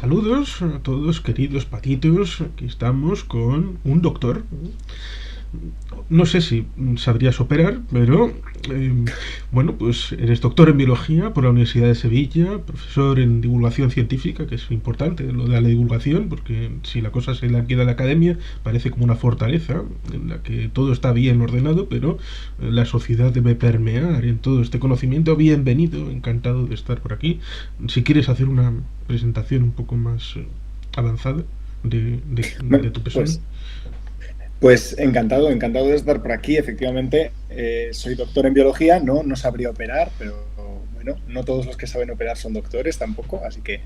Saludos a todos, queridos patitos. Aquí estamos con un doctor. No sé si sabrías operar, pero bueno, pues eres doctor en biología por la Universidad de Sevilla, profesor en divulgación científica, que es importante lo de la divulgación, porque si la cosa se la queda en la academia, parece como una fortaleza en la que todo está bien ordenado, pero la sociedad debe permear en todo este conocimiento. Bienvenido, encantado de estar por aquí. Si quieres hacer una presentación un poco más avanzada de Bueno, tu persona. pues encantado de estar por aquí. Efectivamente, soy doctor en biología, no sabría operar, pero bueno, no todos los que saben operar son doctores tampoco, así que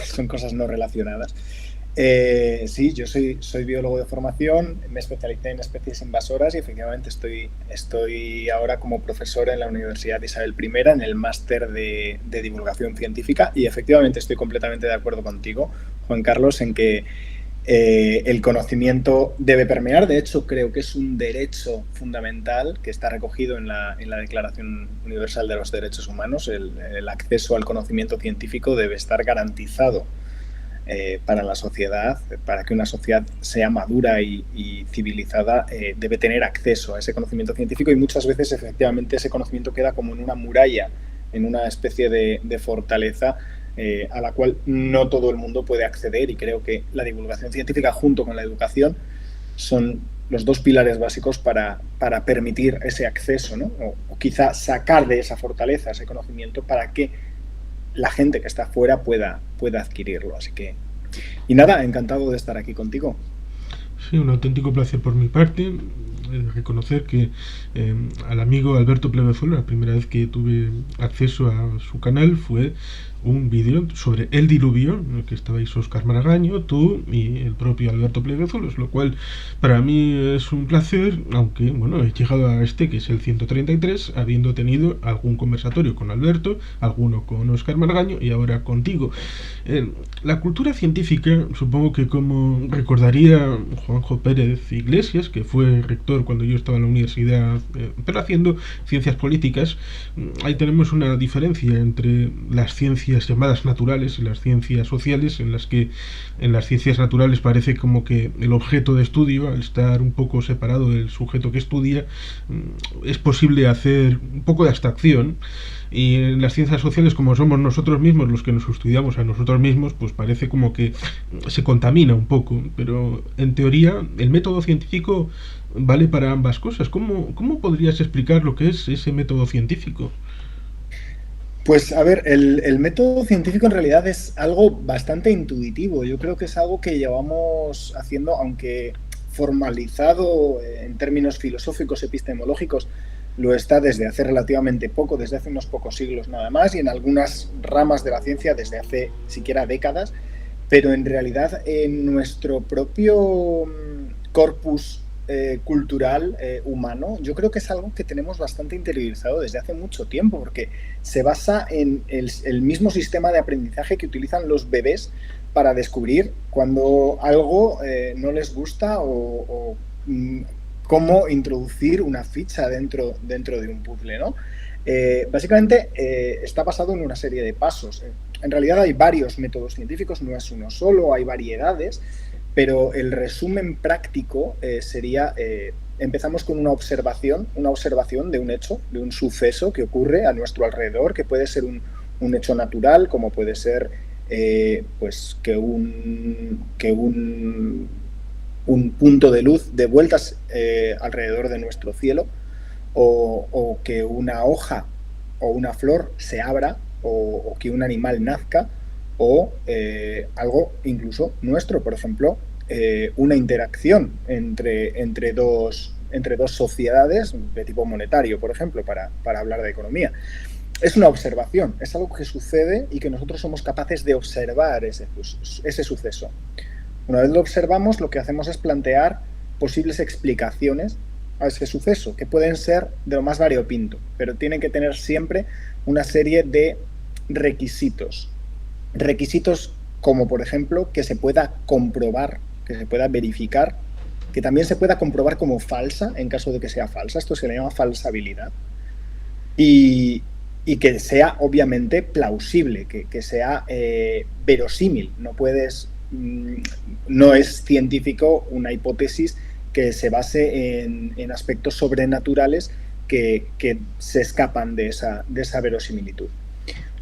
son cosas no relacionadas. Sí, yo soy biólogo de formación, me especialicé en especies invasoras y efectivamente estoy ahora como profesor en la Universidad de Isabel I en el máster de divulgación científica y efectivamente estoy completamente de acuerdo contigo, Juan Carlos, en que el conocimiento debe permear. De hecho, creo que es un derecho fundamental que está recogido en la Declaración Universal de los Derechos Humanos. El acceso al conocimiento científico debe estar garantizado para la sociedad. Para que una sociedad sea madura y civilizada, debe tener acceso a ese conocimiento científico y muchas veces, efectivamente, ese conocimiento queda como en una muralla, en una especie de fortaleza a la cual no todo el mundo puede acceder, y creo que la divulgación científica junto con la educación son los dos pilares básicos para permitir ese acceso, ¿no? O quizá sacar de esa fortaleza ese conocimiento para que la gente que está fuera pueda adquirirlo. Así que, y nada, encantado de estar aquí contigo. Sí, un auténtico placer por mi parte. Reconocer que al amigo Alberto Plebezuelo, la primera vez que tuve acceso a su canal fue un vídeo sobre el diluvio, en el que estabais Oscar Maragaño, tú y el propio Alberto Plebezuelos, lo cual para mí es un placer, aunque bueno, he llegado a este que es el 133, habiendo tenido algún conversatorio con Alberto, alguno con Oscar Maragaño y ahora contigo. La cultura científica, supongo que como recordaría Juanjo Pérez Iglesias, que fue rector cuando yo estaba en la universidad, pero haciendo ciencias políticas, ahí tenemos una diferencia entre las ciencias llamadas naturales y las ciencias sociales, en las que en las ciencias naturales parece como que el objeto de estudio, al estar un poco separado del sujeto que estudia, es posible hacer un poco de abstracción, y en las ciencias sociales, como somos nosotros mismos los que nos estudiamos a nosotros mismos, pues parece como que se contamina un poco. Pero en teoría el método científico vale para ambas cosas. ¿Cómo podrías explicar lo que es ese método científico? Pues a ver, el método científico en realidad es algo bastante intuitivo. Yo creo que es algo que llevamos haciendo, aunque formalizado en términos filosóficos, epistemológicos, lo está desde hace relativamente poco, desde hace unos pocos siglos nada más, y en algunas ramas de la ciencia desde hace siquiera décadas, pero en realidad en nuestro propio corpus cultural humano, yo creo que es algo que tenemos bastante interiorizado desde hace mucho tiempo, porque se basa en el mismo sistema de aprendizaje que utilizan los bebés para descubrir cuando algo no les gusta o cómo introducir una ficha dentro de un puzzle, ¿no? Básicamente está basado en una serie de pasos. En realidad hay varios métodos científicos, no es uno solo, hay variedades, pero el resumen práctico sería, empezamos con una observación de un hecho, de un suceso que ocurre a nuestro alrededor, que puede ser un hecho natural, como puede ser pues un punto de luz de vueltas alrededor de nuestro cielo, o que una hoja o una flor se abra, o que un animal nazca, o algo incluso nuestro, por ejemplo, una interacción entre dos sociedades de tipo monetario, por ejemplo, para hablar de economía. Es una observación, es algo que sucede y que nosotros somos capaces de observar ese suceso. Una vez lo observamos, lo que hacemos es plantear posibles explicaciones a ese suceso, que pueden ser de lo más variopinto, pero tienen que tener siempre una serie de requisitos. Requisitos como, por ejemplo, que se pueda comprobar, que se pueda verificar, que también se pueda comprobar como falsa en caso de que sea falsa. Esto se le llama falsabilidad. Y, y que sea obviamente plausible, que sea verosímil. No es científico una hipótesis que se base en aspectos sobrenaturales que se escapan de esa verosimilitud.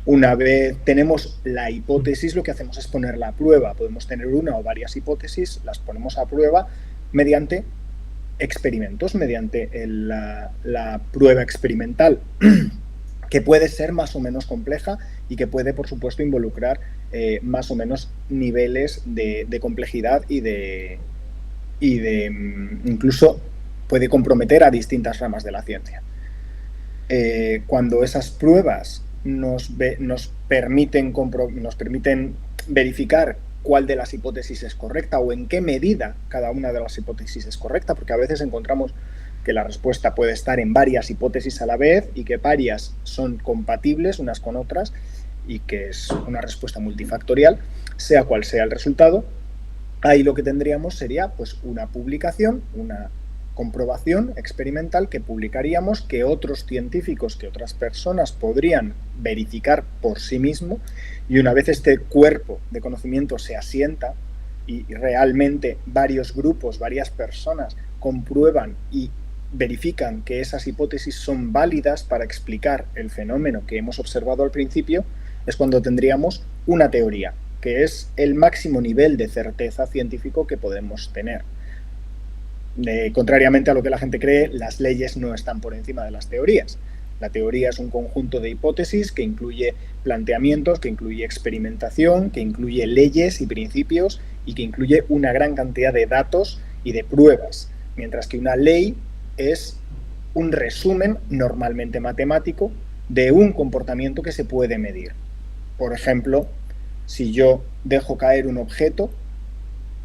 Una vez tenemos la hipótesis, lo que hacemos es ponerla a prueba. Podemos tener una o varias hipótesis, las ponemos a prueba mediante experimentos, mediante la prueba experimental, que puede ser más o menos compleja y que puede, por supuesto, involucrar más o menos niveles de complejidad y de incluso puede comprometer a distintas ramas de la ciencia. Cuando esas pruebas nos permiten verificar cuál de las hipótesis es correcta o en qué medida cada una de las hipótesis es correcta, porque a veces encontramos que la respuesta puede estar en varias hipótesis a la vez y que varias son compatibles unas con otras y que es una respuesta multifactorial, sea cual sea el resultado. Ahí lo que tendríamos sería pues una publicación, una comprobación experimental que publicaríamos, que otros científicos, que otras personas podrían verificar por sí mismo, y una vez este cuerpo de conocimiento se asienta y realmente varios grupos, varias personas comprueban y verifican que esas hipótesis son válidas para explicar el fenómeno que hemos observado al principio, es cuando tendríamos una teoría, que es el máximo nivel de certeza científico que podemos tener. Contrariamente a lo que la gente cree, las leyes no están por encima de las teorías. La teoría es un conjunto de hipótesis que incluye planteamientos, que incluye experimentación, que incluye leyes y principios y que incluye una gran cantidad de datos y de pruebas, mientras que una ley es un resumen normalmente matemático de un comportamiento que se puede medir. Por ejemplo, si yo dejo caer un objeto,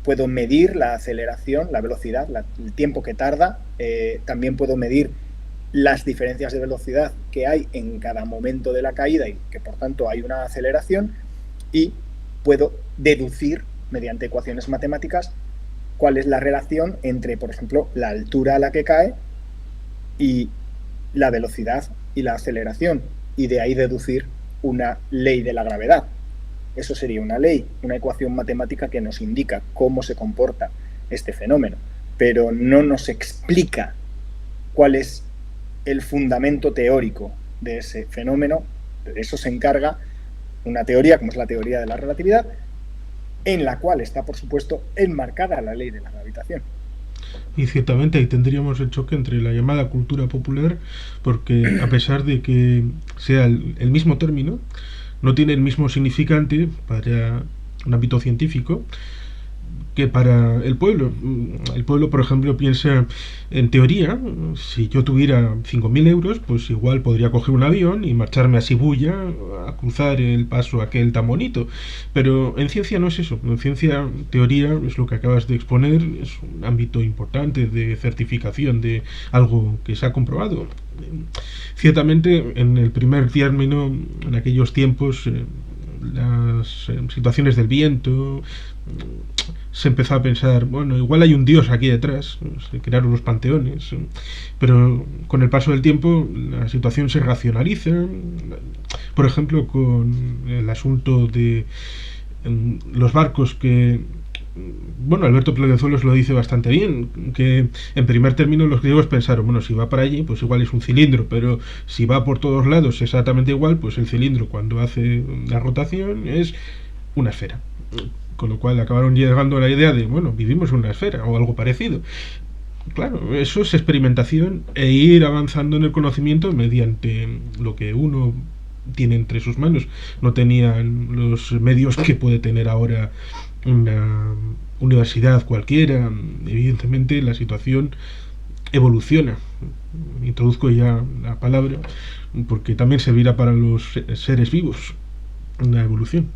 puedo medir la aceleración, la velocidad, el tiempo que tarda. También puedo medir las diferencias de velocidad que hay en cada momento de la caída y que por tanto hay una aceleración, y puedo deducir mediante ecuaciones matemáticas cuál es la relación entre, por ejemplo, la altura a la que cae y la velocidad y la aceleración, y de ahí deducir una ley de la gravedad. Eso sería una ley, una ecuación matemática que nos indica cómo se comporta este fenómeno, pero no nos explica cuál es el fundamento teórico de ese fenómeno. De eso se encarga una teoría, como es la teoría de la relatividad, en la cual está, por supuesto, enmarcada la ley de la gravitación. Y ciertamente ahí tendríamos el choque entre la llamada cultura popular, porque a pesar de que sea el mismo término, no tiene el mismo significante para un ámbito científico que para el pueblo. El pueblo, por ejemplo, piensa, en teoría, si yo tuviera 5.000 euros, pues igual podría coger un avión y marcharme a Shibuya a cruzar el paso aquel tan bonito. Pero en ciencia no es eso. En ciencia, teoría es lo que acabas de exponer, es un ámbito importante de certificación de algo que se ha comprobado. Ciertamente, en el primer término, en aquellos tiempos, las situaciones del viento, se empezó a pensar, bueno, igual hay un dios aquí detrás, se crearon los panteones, pero con el paso del tiempo la situación se racionaliza. Por ejemplo, con el asunto de los barcos que, bueno, Alberto Pleguezuelos lo dice bastante bien, que en primer término los griegos pensaron, bueno, si va para allí, pues igual es un cilindro, pero si va por todos lados exactamente igual, pues el cilindro cuando hace la rotación es una esfera. Con lo cual acabaron llegando a la idea de, bueno, vivimos en una esfera o algo parecido. Claro, eso es experimentación e ir avanzando en el conocimiento mediante lo que uno tiene entre sus manos. No tenían los medios que puede tener ahora una universidad cualquiera. Evidentemente la situación evoluciona. Introduzco ya la palabra porque también servirá para los seres vivos, una evolución.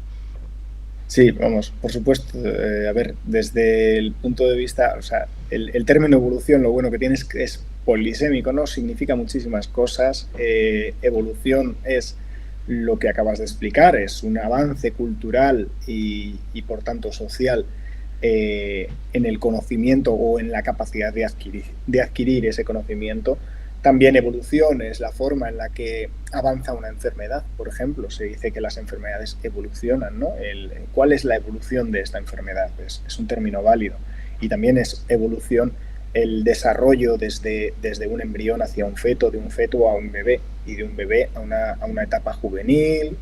Sí, vamos, por supuesto. A ver, desde el punto de vista, o sea, el término evolución, lo bueno que tiene es que es polisémico, ¿no? Significa muchísimas cosas. Evolución es lo que acabas de explicar, es un avance cultural y por tanto social en el conocimiento o en la capacidad de adquirir ese conocimiento, También evolución es la forma en la que avanza una enfermedad, por ejemplo. Se dice que las enfermedades evolucionan, ¿no? ¿Cuál es la evolución de esta enfermedad? Es un término válido. Y también es evolución el desarrollo desde un embrión hacia un feto, de un feto a un bebé, y de un bebé a una etapa juvenil,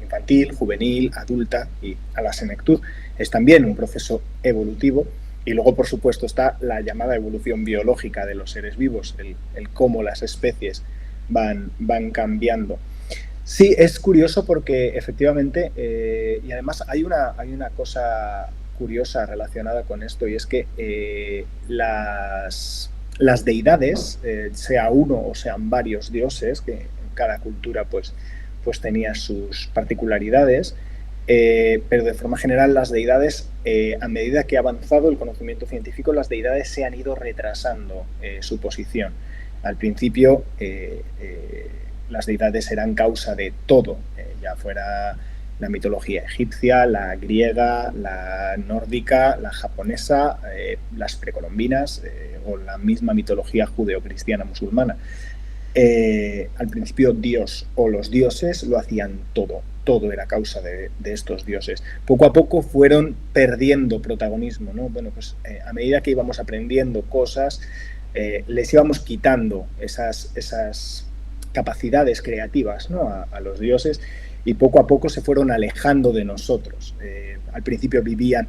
infantil, juvenil, adulta y a la senectud. Es también un proceso evolutivo. Y luego, por supuesto, está la llamada evolución biológica de los seres vivos, el cómo las especies van cambiando. Sí, es curioso porque efectivamente, y además hay una cosa curiosa relacionada con esto, y es que las deidades, sea uno o sean varios dioses, que en cada cultura pues tenía sus particularidades, pero de forma general las deidades, a medida que ha avanzado el conocimiento científico, las deidades se han ido retrasando su posición. Al principio las deidades eran causa de todo, ya fuera la mitología egipcia, la griega, la nórdica, la japonesa, las precolombinas o la misma mitología judeocristiana musulmana. Al principio Dios o los dioses lo hacían todo era causa de estos dioses. Poco a poco fueron perdiendo protagonismo, ¿no? Bueno, pues a medida que íbamos aprendiendo cosas, les íbamos quitando esas capacidades creativas, ¿no? a los dioses, y poco a poco se fueron alejando de nosotros. Al principio vivían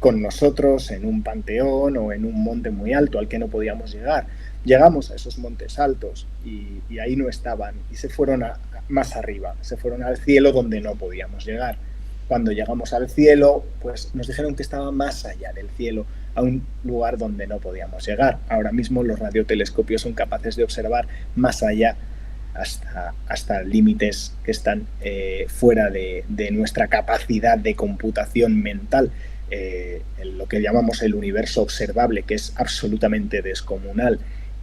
con nosotros en un panteón o en un monte muy alto al que no podíamos llegar. Llegamos a esos montes altos y ahí no estaban, y se fueron más arriba, se fueron al cielo donde no podíamos llegar. Cuando llegamos al cielo, pues nos dijeron que estaba más allá del cielo, a un lugar donde no podíamos llegar. Ahora mismo los radiotelescopios son capaces de observar más allá, hasta límites que están fuera de nuestra capacidad de computación mental. Lo que llamamos el universo observable, que es absolutamente descomunal,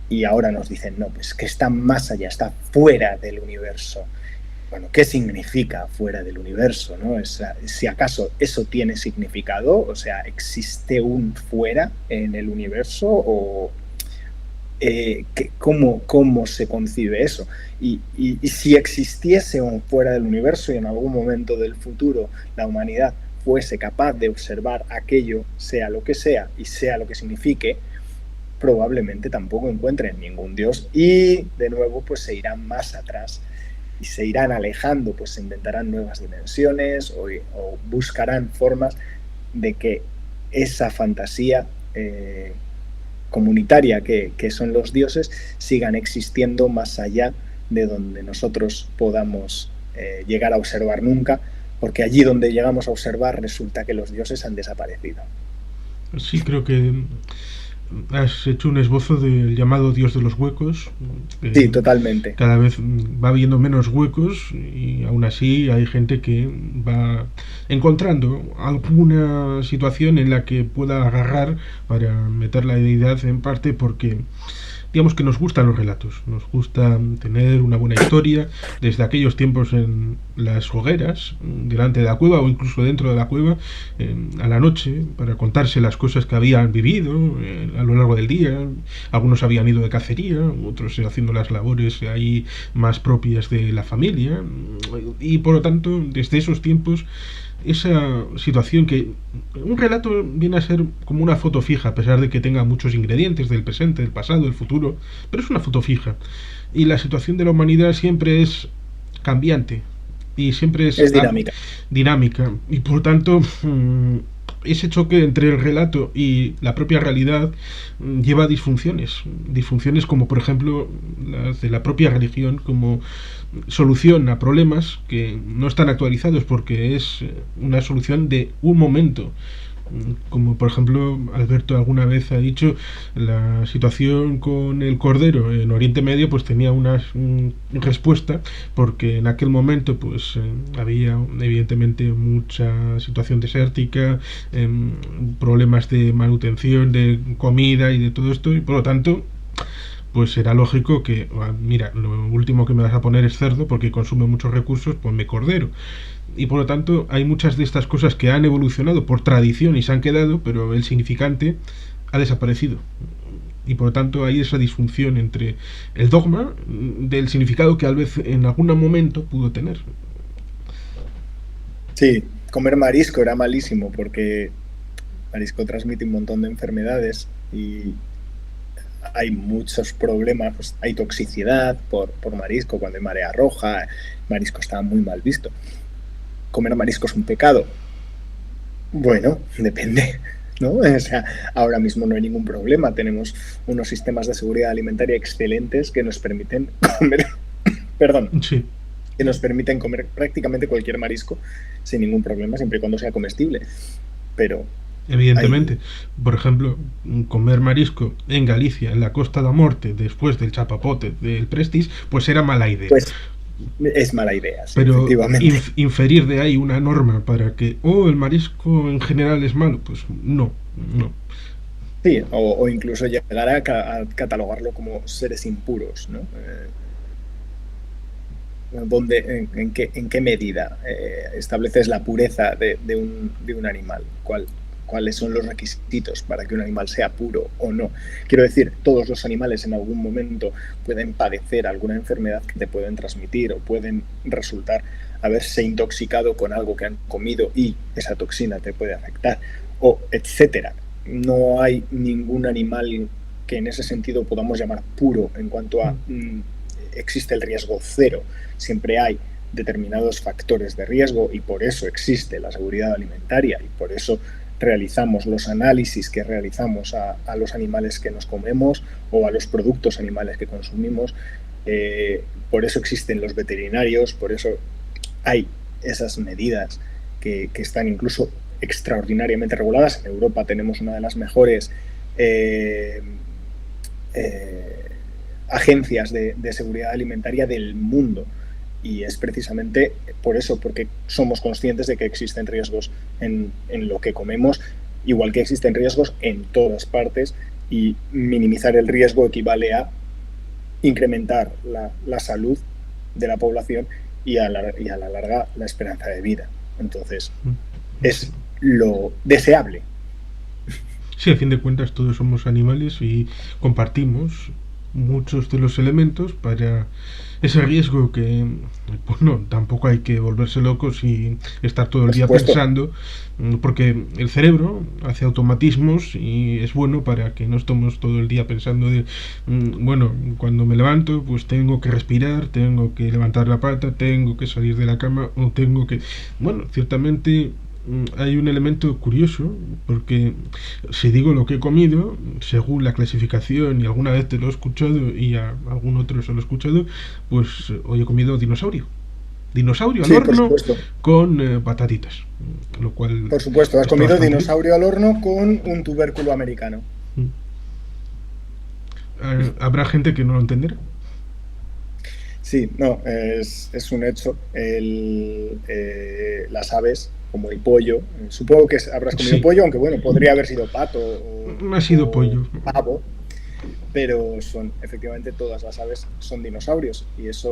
y ahora nos dicen, no, pues que está más allá, está fuera del universo. Bueno, ¿qué significa fuera del universo, ¿no? Si acaso eso tiene significado, o sea, ¿existe un fuera en el universo? ¿O cómo se concibe eso? Y si existiese un fuera del universo y en algún momento del futuro la humanidad fuese capaz de observar aquello, sea lo que sea y sea lo que signifique, probablemente tampoco encuentren ningún dios, y de nuevo pues se irán más atrás y se irán alejando, pues se inventarán nuevas dimensiones o buscarán formas de que esa fantasía comunitaria que son los dioses sigan existiendo más allá de donde nosotros podamos llegar a observar nunca, porque allí donde llegamos a observar resulta que los dioses han desaparecido. Sí, creo que has hecho un esbozo del llamado Dios de los huecos. Sí, totalmente. Cada vez va habiendo menos huecos y aún así hay gente que va encontrando alguna situación en la que pueda agarrar para meter la deidad en parte, porque digamos que nos gustan los relatos, nos gusta tener una buena historia, desde aquellos tiempos en las hogueras, delante de la cueva o incluso dentro de la cueva, a la noche, para contarse las cosas que habían vivido a lo largo del día. Algunos habían ido de cacería, otros haciendo las labores ahí más propias de la familia, y por lo tanto, desde esos tiempos, esa situación que un relato viene a ser como una foto fija, a pesar de que tenga muchos ingredientes del presente, del pasado, del futuro, pero es una foto fija, y la situación de la humanidad siempre es cambiante y siempre es dinámica, y por lo tanto ese choque entre el relato y la propia realidad lleva a disfunciones como por ejemplo las de la propia religión, como solución a problemas que no están actualizados porque es una solución de un momento. Como por ejemplo Alberto alguna vez ha dicho, la situación con el cordero en Oriente Medio pues tenía una respuesta, porque en aquel momento pues había evidentemente mucha situación desértica, problemas de manutención, de comida y de todo esto, y por lo tanto pues será lógico que, mira, lo último que me vas a poner es cerdo porque consume muchos recursos, ponme cordero. Y por lo tanto hay muchas de estas cosas que han evolucionado por tradición y se han quedado, pero el significante ha desaparecido. Y por lo tanto hay esa disfunción entre el dogma del significado que tal vez en algún momento pudo tener. Sí, comer marisco era malísimo porque marisco transmite un montón de enfermedades y hay muchos problemas, pues hay toxicidad por marisco, cuando hay marea roja, marisco está muy mal visto. ¿Comer marisco es un pecado? Bueno, depende, ¿no? O sea, ahora mismo no hay ningún problema, tenemos unos sistemas de seguridad alimentaria excelentes que nos permiten comer, perdón, Sí, que nos permiten comer prácticamente cualquier marisco sin ningún problema, siempre y cuando sea comestible. Pero evidentemente. hay, Por ejemplo, comer marisco en Galicia, en la Costa da Morte, después del chapapote del Prestige, pues era mala idea. pues, es mala idea, sí, Pero efectivamente. inferir de ahí una norma para que, oh, el marisco en general es malo, pues no, no. Sí, o incluso llegar a catalogarlo como seres impuros, ¿no? En qué medida estableces la pureza de un animal? ¿Cuáles son los requisitos para que un animal sea puro o no? Quiero decir, todos los animales en algún momento pueden padecer alguna enfermedad que te pueden transmitir o pueden resultar haberse intoxicado con algo que han comido y esa toxina te puede afectar, o etcétera. No hay ningún animal que en ese sentido podamos llamar puro en cuanto a existe el riesgo cero. Siempre hay determinados factores de riesgo y por eso existe la seguridad alimentaria y por eso realizamos los análisis que realizamos a los animales que nos comemos o a los productos animales que consumimos. Por eso existen los veterinarios, por eso hay esas medidas que están incluso extraordinariamente reguladas. En Europa tenemos una de las mejores eh, eh, agencias de seguridad alimentaria del mundo. Y es precisamente por eso, porque somos conscientes de que existen riesgos en lo que comemos, igual que existen riesgos en todas partes, y minimizar el riesgo equivale a incrementar la salud de la población y a la larga la esperanza de vida. Entonces, Sí. es lo deseable. Sí, a fin de cuentas todos somos animales y compartimos muchos de los elementos para ese riesgo que, pues no, tampoco hay que volverse locos y estar todo el Por día supuesto, pensando, porque el cerebro hace automatismos y es bueno para que no estemos todo el día pensando de, bueno, cuando me levanto, pues tengo que respirar, tengo que levantar la pata, tengo que salir de la cama o tengo que, bueno, ciertamente hay un elemento curioso porque si digo lo que he comido según la clasificación y alguna vez te lo he escuchado y a algún otro se lo he escuchado, pues hoy he comido dinosaurio al sí, por horno supuesto. con patatitas, lo cual Por supuesto, has está comido bastante bien. dinosaurio al horno con un tubérculo americano. Habrá gente que no lo entenderá. Sí, no, es un hecho. Las aves, como el pollo, supongo que habrás comido Sí, pollo, aunque bueno, podría haber sido pato ha sido o pollo. pavo, pero son, efectivamente, todas las aves son dinosaurios. Y esa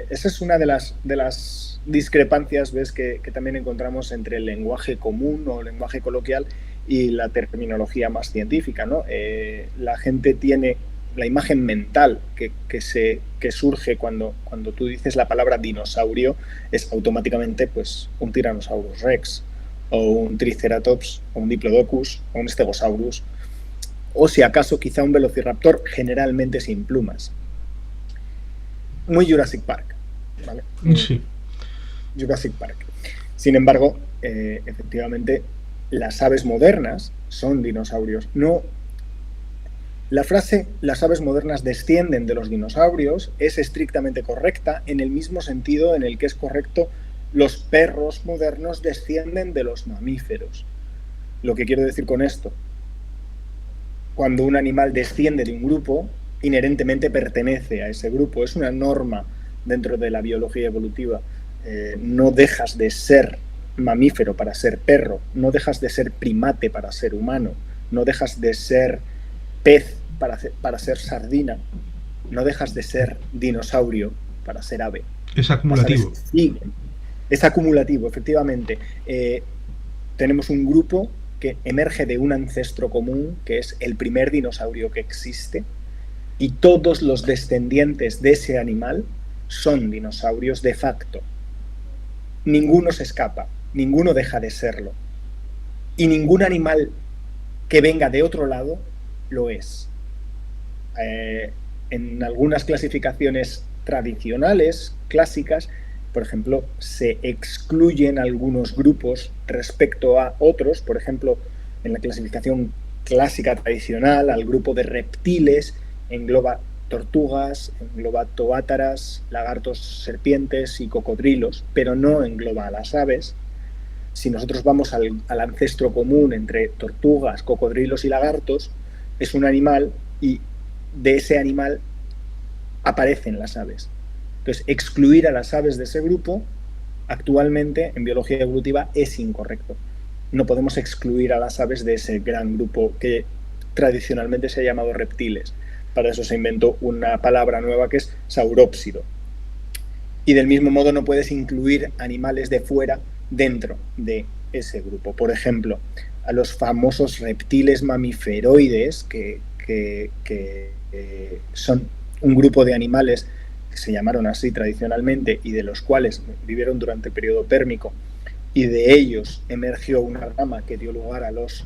es una de las discrepancias, ves, que también encontramos entre el lenguaje común o lenguaje coloquial y la terminología más científica, ¿no? La gente tiene la imagen mental que surge cuando tú dices la palabra dinosaurio es automáticamente pues un Tyrannosaurus Rex o un Triceratops o un Diplodocus o un Stegosaurus o si acaso quizá un Velociraptor generalmente sin plumas. Muy Jurassic Park, ¿vale? Muy Sí, Jurassic Park. Sin embargo, efectivamente, las aves modernas son dinosaurios. No, la frase las aves modernas descienden de los dinosaurios es estrictamente correcta en el mismo sentido en el que es correcto los perros modernos descienden de los mamíferos. Lo que quiero decir con esto, cuando un animal desciende de un grupo, inherentemente pertenece a ese grupo. Es una norma dentro de la biología evolutiva. No dejas de ser mamífero para ser perro, no dejas de ser primate para ser humano, no dejas de ser pez para ser sardina, no dejas de ser dinosaurio para ser ave. es Las aves acumulativo. siguen. Es acumulativo, efectivamente. Tenemos un grupo que emerge de un ancestro común, que es el primer dinosaurio que existe, y todos los descendientes de ese animal son dinosaurios de facto. Ninguno se escapa, ninguno deja de serlo. Y ningún animal que venga de otro lado lo es. En algunas clasificaciones tradicionales, clásicas, por ejemplo, se excluyen algunos grupos respecto a otros. Por ejemplo, en la clasificación clásica tradicional, al grupo de reptiles engloba tortugas, engloba toátaras, lagartos, serpientes y cocodrilos, pero no engloba a las aves. Si nosotros vamos al ancestro común entre tortugas, cocodrilos y lagartos, es un animal y de ese animal aparecen las aves. Entonces, excluir a las aves de ese grupo actualmente en biología evolutiva es incorrecto. No podemos excluir a las aves de ese gran grupo que tradicionalmente se ha llamado reptiles. Para eso se inventó una palabra nueva que es saurópsido. Y del mismo modo no puedes incluir animales de fuera dentro de ese grupo. Por ejemplo, a los famosos reptiles mamiferoides, que son un grupo de animales que se llamaron así tradicionalmente y de los cuales vivieron durante el periodo pérmico, y de ellos emergió una rama que dio lugar a los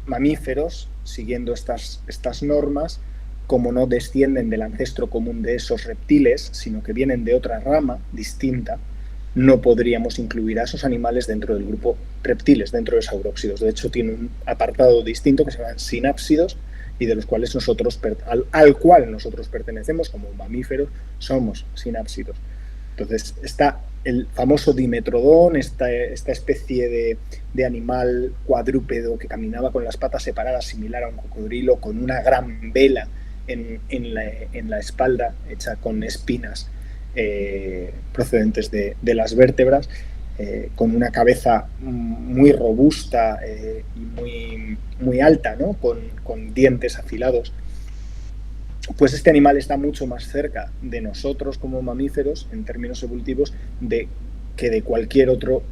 mamíferos, siguiendo estas normas. Como no descienden del ancestro común de esos reptiles, sino que vienen de otra rama distinta, no podríamos incluir a esos animales dentro del grupo reptiles, dentro de saurópsidos. De hecho, tiene un apartado distinto que se llama sinápsidos, y de los cuales al cual nosotros pertenecemos como mamíferos, somos sinápsidos. Entonces está el famoso dimetrodón, esta especie de animal cuadrúpedo que caminaba con las patas separadas, similar a un cocodrilo, con una gran vela en la espalda, hecha con espinas procedentes de las vértebras, con una cabeza muy robusta y muy alta, ¿no? con dientes afilados. Pues este animal está mucho más cerca de nosotros como mamíferos, en términos evolutivos, que de cualquier otro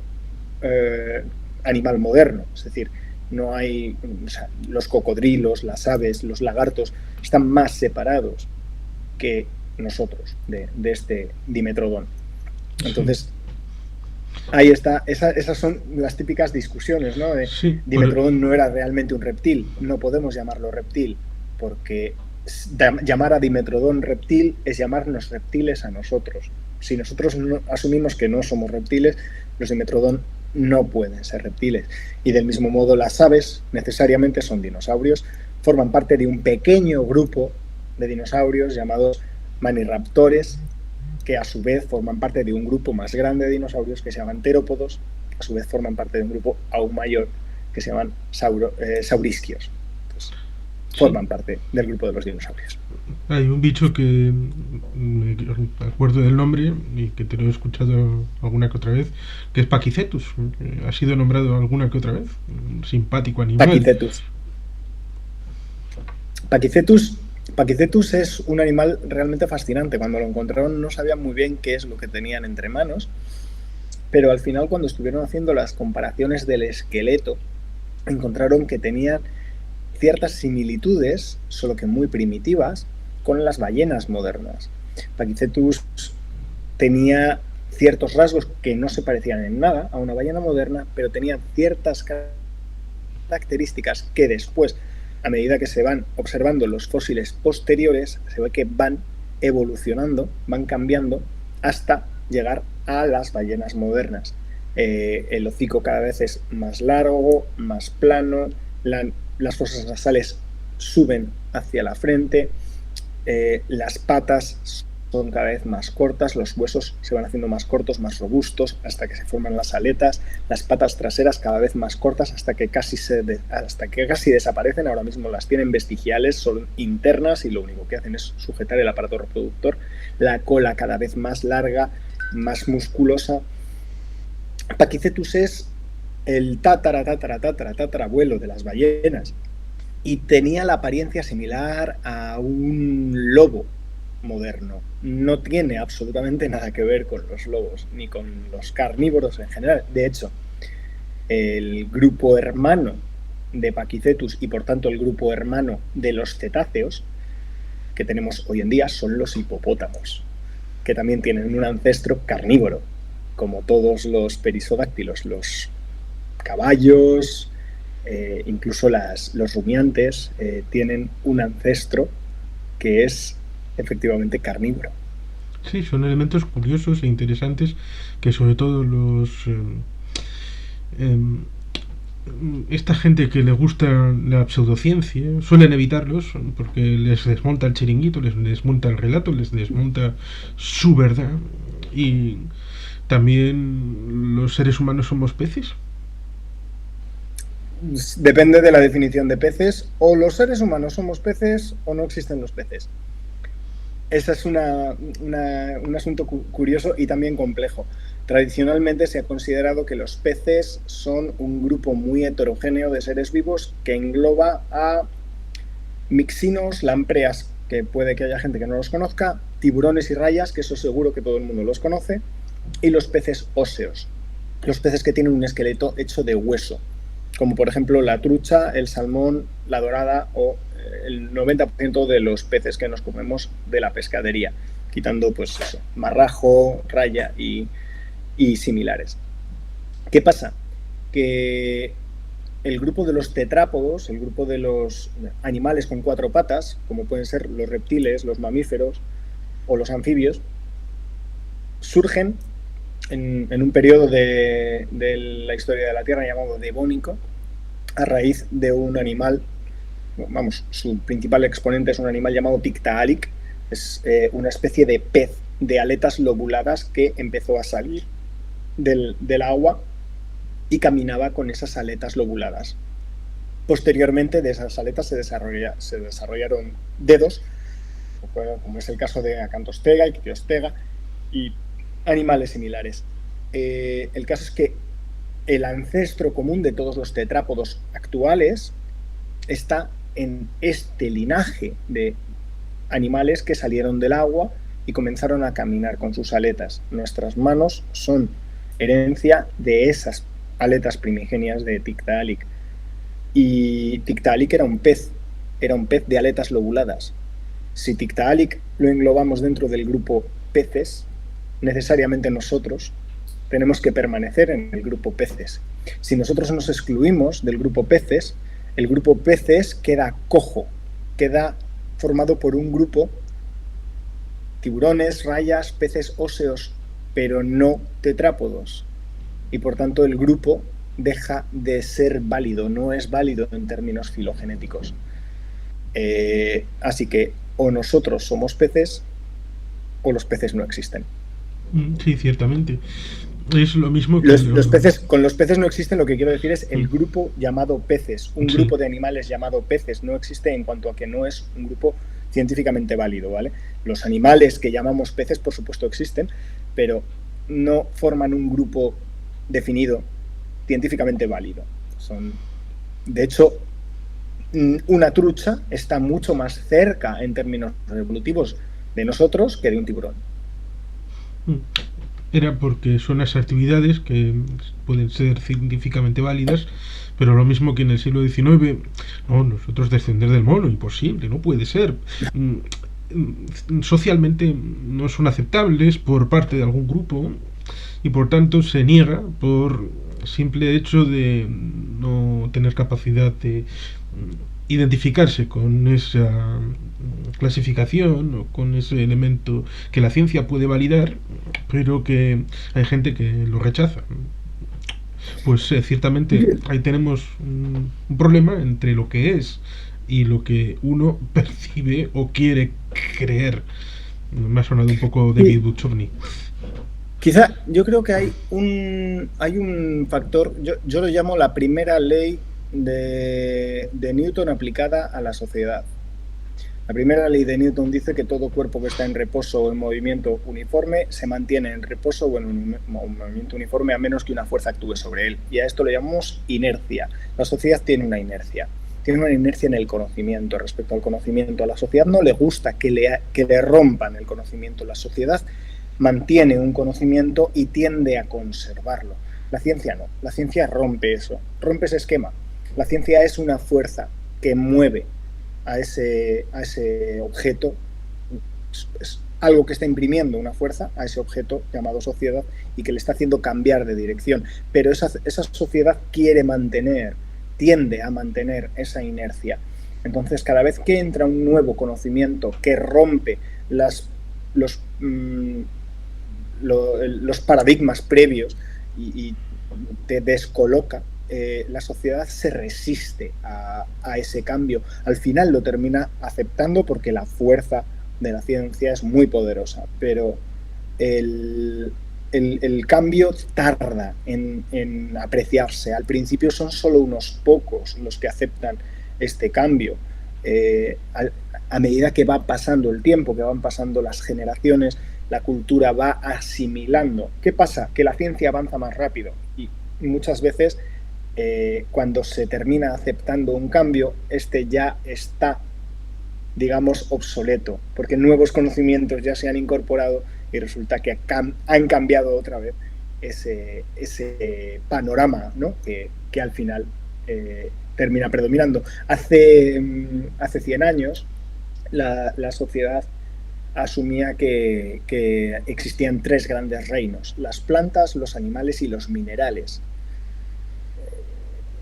animal moderno. Es decir, no hay, o sea, los cocodrilos, las aves, los lagartos están más separados que nosotros de este dimetrodón. Entonces, ahí está, esas son las típicas discusiones, ¿no? Dimetrodón no era realmente un reptil, no podemos llamarlo reptil, porque llamar a Dimetrodón reptil es llamarnos reptiles a nosotros. Si nosotros asumimos que no somos reptiles, los Dimetrodón no pueden ser reptiles. Y del mismo modo, las aves necesariamente son dinosaurios, forman parte de un pequeño grupo de dinosaurios llamados maniraptores, que a su vez forman parte de un grupo más grande de dinosaurios que se llaman terópodos, que a su vez forman parte de un grupo aún mayor que se llaman saurisquios. Entonces, forman parte del grupo de los dinosaurios. Hay un bicho que me acuerdo del nombre y que te lo he escuchado alguna que otra vez, que es Paquicetus. Ha sido nombrado alguna que otra vez. Un simpático animal. Paquicetus es un animal realmente fascinante. Cuando lo encontraron no sabían muy bien qué es lo que tenían entre manos, pero al final, cuando estuvieron haciendo las comparaciones del esqueleto, encontraron que tenían ciertas similitudes, solo que muy primitivas, con las ballenas modernas. Paquicetus tenía ciertos rasgos que no se parecían en nada a una ballena moderna, pero tenía ciertas características que después, a medida que se van observando los fósiles posteriores, se ve que van evolucionando, van cambiando hasta llegar a las ballenas modernas. El hocico cada vez es más largo, más plano, las fosas nasales suben hacia la frente, las patas son cada vez más cortas, los huesos se van haciendo más cortos, más robustos, hasta que se forman las aletas, las patas traseras cada vez más cortas hasta que casi desaparecen. Ahora mismo las tienen vestigiales, son internas y lo único que hacen es sujetar el aparato reproductor. La cola cada vez más larga, más musculosa. Paquicetus es el tatarabuelo de las ballenas y tenía la apariencia similar a un lobo moderno. No tiene absolutamente nada que ver con los lobos ni con los carnívoros en general. De hecho, el grupo hermano de Paquicetus y por tanto el grupo hermano de los cetáceos que tenemos hoy en día son los hipopótamos, que también tienen un ancestro carnívoro, como todos los perisodáctilos, los caballos, incluso los rumiantes tienen un ancestro que es efectivamente carnívoro. Sí, son elementos curiosos e interesantes que sobre todo em, esta gente que le gusta la pseudociencia suelen evitarlos porque les desmonta el chiringuito, les desmonta el relato, les desmonta su verdad. Y también los seres humanos somos peces. Depende de la definición de peces. O los seres humanos somos peces o no existen los peces. Ese es un asunto curioso y también complejo. Tradicionalmente se ha considerado que los peces son un grupo muy heterogéneo de seres vivos que engloba a mixinos, lampreas, que puede que haya gente que no los conozca, tiburones y rayas, que eso seguro que todo el mundo los conoce, y los peces óseos, los peces que tienen un esqueleto hecho de hueso, como por ejemplo la trucha, el salmón, la dorada o el 90% de los peces que nos comemos de la pescadería, quitando pues eso, marrajo, raya y similares. ¿Qué pasa? Que el grupo de los tetrápodos, el grupo de los animales con 4 patas, como pueden ser los reptiles, los mamíferos o los anfibios, surgen en un periodo de la historia de la Tierra llamado Devónico, a raíz de un animal, vamos, su principal exponente es un animal llamado Tiktaalik, es una especie de pez de aletas lobuladas que empezó a salir del agua y caminaba con esas aletas lobuladas. Posteriormente de esas aletas se desarrollaron dedos, como es el caso de Acantostega y Ictiostega y animales similares. El caso es que el ancestro común de todos los tetrápodos actuales está en este linaje de animales que salieron del agua y comenzaron a caminar con sus aletas. Nuestras manos son herencia de esas aletas primigenias de Tiktaalik. Y Tiktaalik era un pez de aletas lobuladas. Si Tiktaalik lo englobamos dentro del grupo peces, necesariamente nosotros tenemos que permanecer en el grupo peces. Si nosotros nos excluimos del grupo peces, el grupo peces queda cojo, queda formado por un grupo tiburones, rayas, peces óseos, pero no tetrápodos. Y por tanto el grupo deja de ser válido, no es válido en términos filogenéticos. Así que o nosotros somos peces o los peces no existen. Sí, ciertamente. Es lo mismo que los peces, con los peces no existen, lo que quiero decir es el grupo llamado peces. Un grupo de animales llamado peces no existe en cuanto a que no es un grupo científicamente válido, ¿vale? Los animales que llamamos peces, por supuesto, existen, pero no forman un grupo definido científicamente válido. De hecho, una trucha está mucho más cerca en términos evolutivos de nosotros que de un tiburón. Era porque son las actividades que pueden ser científicamente válidas, pero lo mismo que en el siglo XIX, no, nosotros descender del mono, imposible, no puede ser. Socialmente no son aceptables por parte de algún grupo y por tanto se niega por simple hecho de no tener capacidad de identificarse con esa clasificación o con ese elemento que la ciencia puede validar, pero que hay gente que lo rechaza. Pues ciertamente ahí tenemos un problema entre lo que es y lo que uno percibe o quiere creer. Me ha sonado un poco David Duchovny. Quizá yo creo que hay un factor, yo lo llamo la primera ley de Newton aplicada a la sociedad. La primera ley de Newton dice que todo cuerpo que está en reposo o en movimiento uniforme se mantiene en reposo o en un movimiento uniforme a menos que una fuerza actúe sobre él. Y a esto le llamamos inercia. La sociedad tiene una inercia. Tiene una inercia en el conocimiento. Respecto al conocimiento, a la sociedad no le gusta que le rompan el conocimiento. La sociedad mantiene un conocimiento y tiende a conservarlo. La ciencia no. La ciencia rompe eso. Rompe ese esquema. La ciencia es una fuerza que mueve a ese objeto, es algo que está imprimiendo una fuerza a ese objeto llamado sociedad y que le está haciendo cambiar de dirección. Pero esa sociedad tiende a mantener esa inercia. Entonces, cada vez que entra un nuevo conocimiento que rompe los, los paradigmas previos y te descoloca, la sociedad se resiste a ese cambio. Al final lo termina aceptando porque la fuerza de la ciencia es muy poderosa, pero el cambio tarda en apreciarse. Al principio son solo unos pocos los que aceptan este cambio. A medida que va pasando el tiempo, que van pasando las generaciones, la cultura va asimilando. ¿Qué pasa? Que la ciencia avanza más rápido y muchas veces cuando se termina aceptando un cambio, este ya está, digamos, obsoleto, porque nuevos conocimientos ya se han incorporado y resulta que han cambiado otra vez ese panorama, ¿no? que al final termina predominando. Hace 100 años la sociedad asumía que existían 3 grandes reinos: las plantas, los animales y los minerales.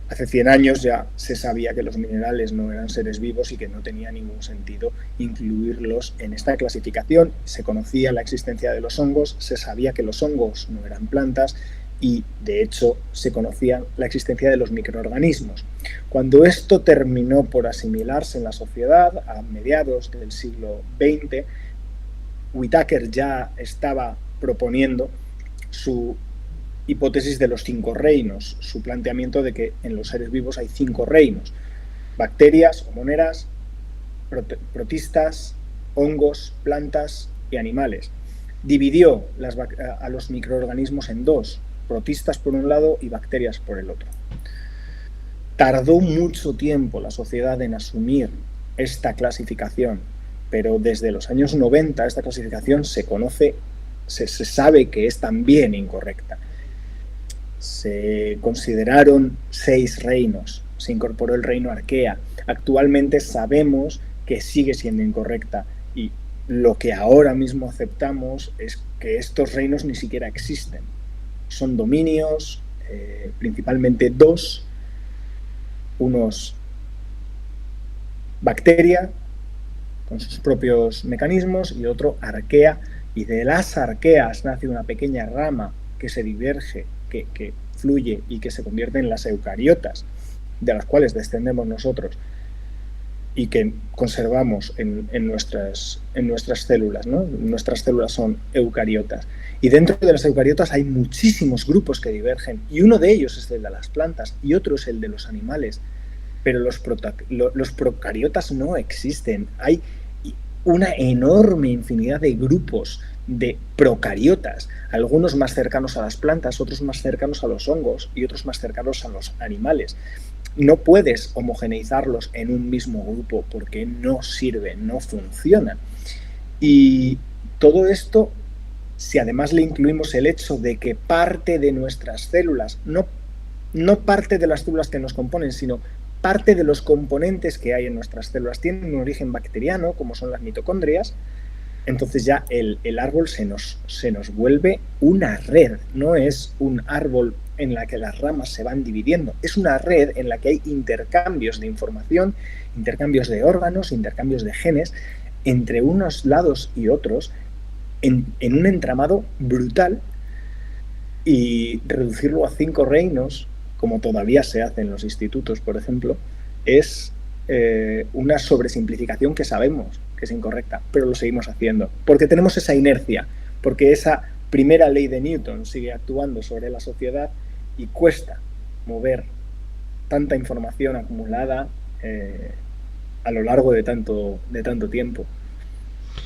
Hace 100 años ya se sabía que los minerales no eran seres vivos y que no tenía ningún sentido incluirlos en esta clasificación. Se conocía la existencia de los hongos, se sabía que los hongos no eran plantas y, de hecho, se conocía la existencia de los microorganismos. Cuando esto terminó por asimilarse en la sociedad, a mediados del siglo XX, Whittaker ya estaba proponiendo su hipótesis de los 5 reinos, su planteamiento de que en los seres vivos hay 5 reinos: bacterias, homoneras, protistas, hongos, plantas y animales. Dividió a los microorganismos en 2, protistas por un lado y bacterias por el otro. Tardó mucho tiempo la sociedad en asumir esta clasificación, pero desde los años 90 esta clasificación se sabe que es también incorrecta. Se consideraron 6 reinos, se incorporó el reino Arquea. Actualmente sabemos que sigue siendo incorrecta y lo que ahora mismo aceptamos es que estos reinos ni siquiera existen. Son dominios, principalmente 2, unos bacteria con sus propios mecanismos y otro arquea, y de las arqueas nace una pequeña rama que se diverge, que fluye y que se convierte en las eucariotas, de las cuales descendemos nosotros y que conservamos en nuestras células, ¿no? Nuestras células son eucariotas. Y dentro de las eucariotas hay muchísimos grupos que divergen, y uno de ellos es el de las plantas y otro es el de los animales. Pero los procariotas no existen. Hay una enorme infinidad de grupos de procariotas, algunos más cercanos a las plantas, otros más cercanos a los hongos y otros más cercanos a los animales. No puedes homogeneizarlos en un mismo grupo porque no sirven, no funcionan. Y todo esto, si además le incluimos el hecho de que parte de nuestras células, no parte de las células que nos componen, sino parte de los componentes que hay en nuestras células tienen un origen bacteriano, como son las mitocondrias, entonces ya el árbol se nos vuelve una red. No es un árbol en la que las ramas se van dividiendo, es una red en la que hay intercambios de información, intercambios de órganos, intercambios de genes entre unos lados y otros en un entramado brutal. Y reducirlo a 5 reinos, como todavía se hace en los institutos, por ejemplo, es una sobresimplificación que sabemos que es incorrecta, pero lo seguimos haciendo, porque tenemos esa inercia, porque esa primera ley de Newton sigue actuando sobre la sociedad y cuesta mover tanta información acumulada a lo largo de tanto tiempo.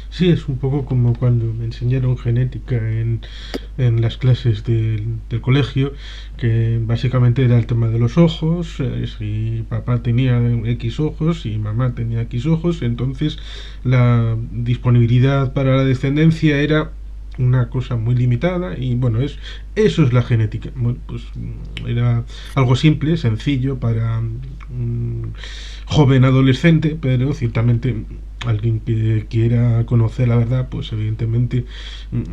Sí, es un poco como cuando me enseñaron genética en las clases del colegio, que básicamente era el tema de los ojos, si papá tenía X ojos y mamá tenía X ojos, entonces la disponibilidad para la descendencia era una cosa muy limitada y bueno, eso es la genética. Bueno, pues era algo simple, sencillo para un joven adolescente, pero ciertamente alguien que quiera conocer la verdad, pues evidentemente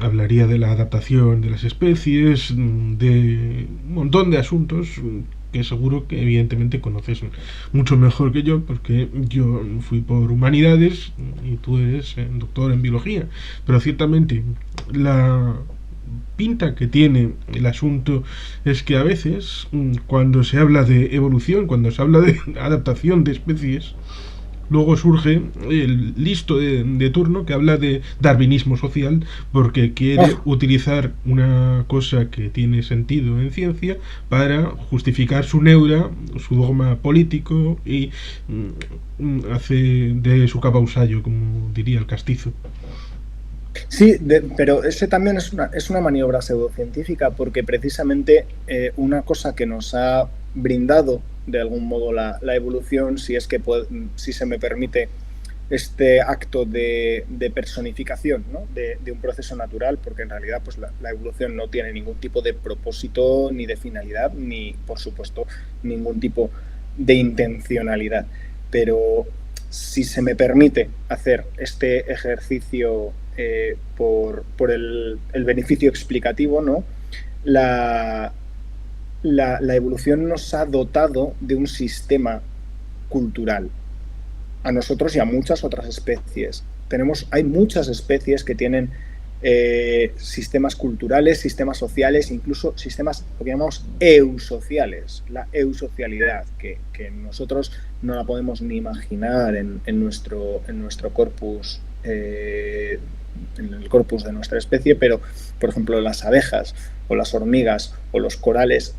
hablaría de la adaptación de las especies, de un montón de asuntos que seguro que evidentemente conoces mucho mejor que yo, porque yo fui por humanidades y tú eres doctor en biología, pero ciertamente la pinta que tiene el asunto es que a veces cuando se habla de evolución, cuando se habla de adaptación de especies, luego surge el listo de turno que habla de darwinismo social porque quiere utilizar una cosa que tiene sentido en ciencia para justificar su neura, su dogma político y hace de su capa un sayo, como diría el castizo. Sí, pero ese también es una maniobra pseudocientífica porque precisamente una cosa que nos ha brindado de algún modo la evolución, si es que si se me permite este acto de personificación, ¿no? de un proceso natural, porque en realidad pues, la evolución no tiene ningún tipo de propósito ni de finalidad, ni por supuesto ningún tipo de intencionalidad. Pero si se me permite hacer este ejercicio por el beneficio explicativo, ¿no? la evolución nos ha dotado de un sistema cultural, a nosotros y a muchas otras especies. Hay muchas especies que tienen sistemas culturales, sistemas sociales, incluso sistemas, lo que llamamos eusociales, la eusocialidad, que nosotros no la podemos ni imaginar en nuestro corpus, en el corpus de nuestra especie, pero, por ejemplo, las abejas o las hormigas o los corales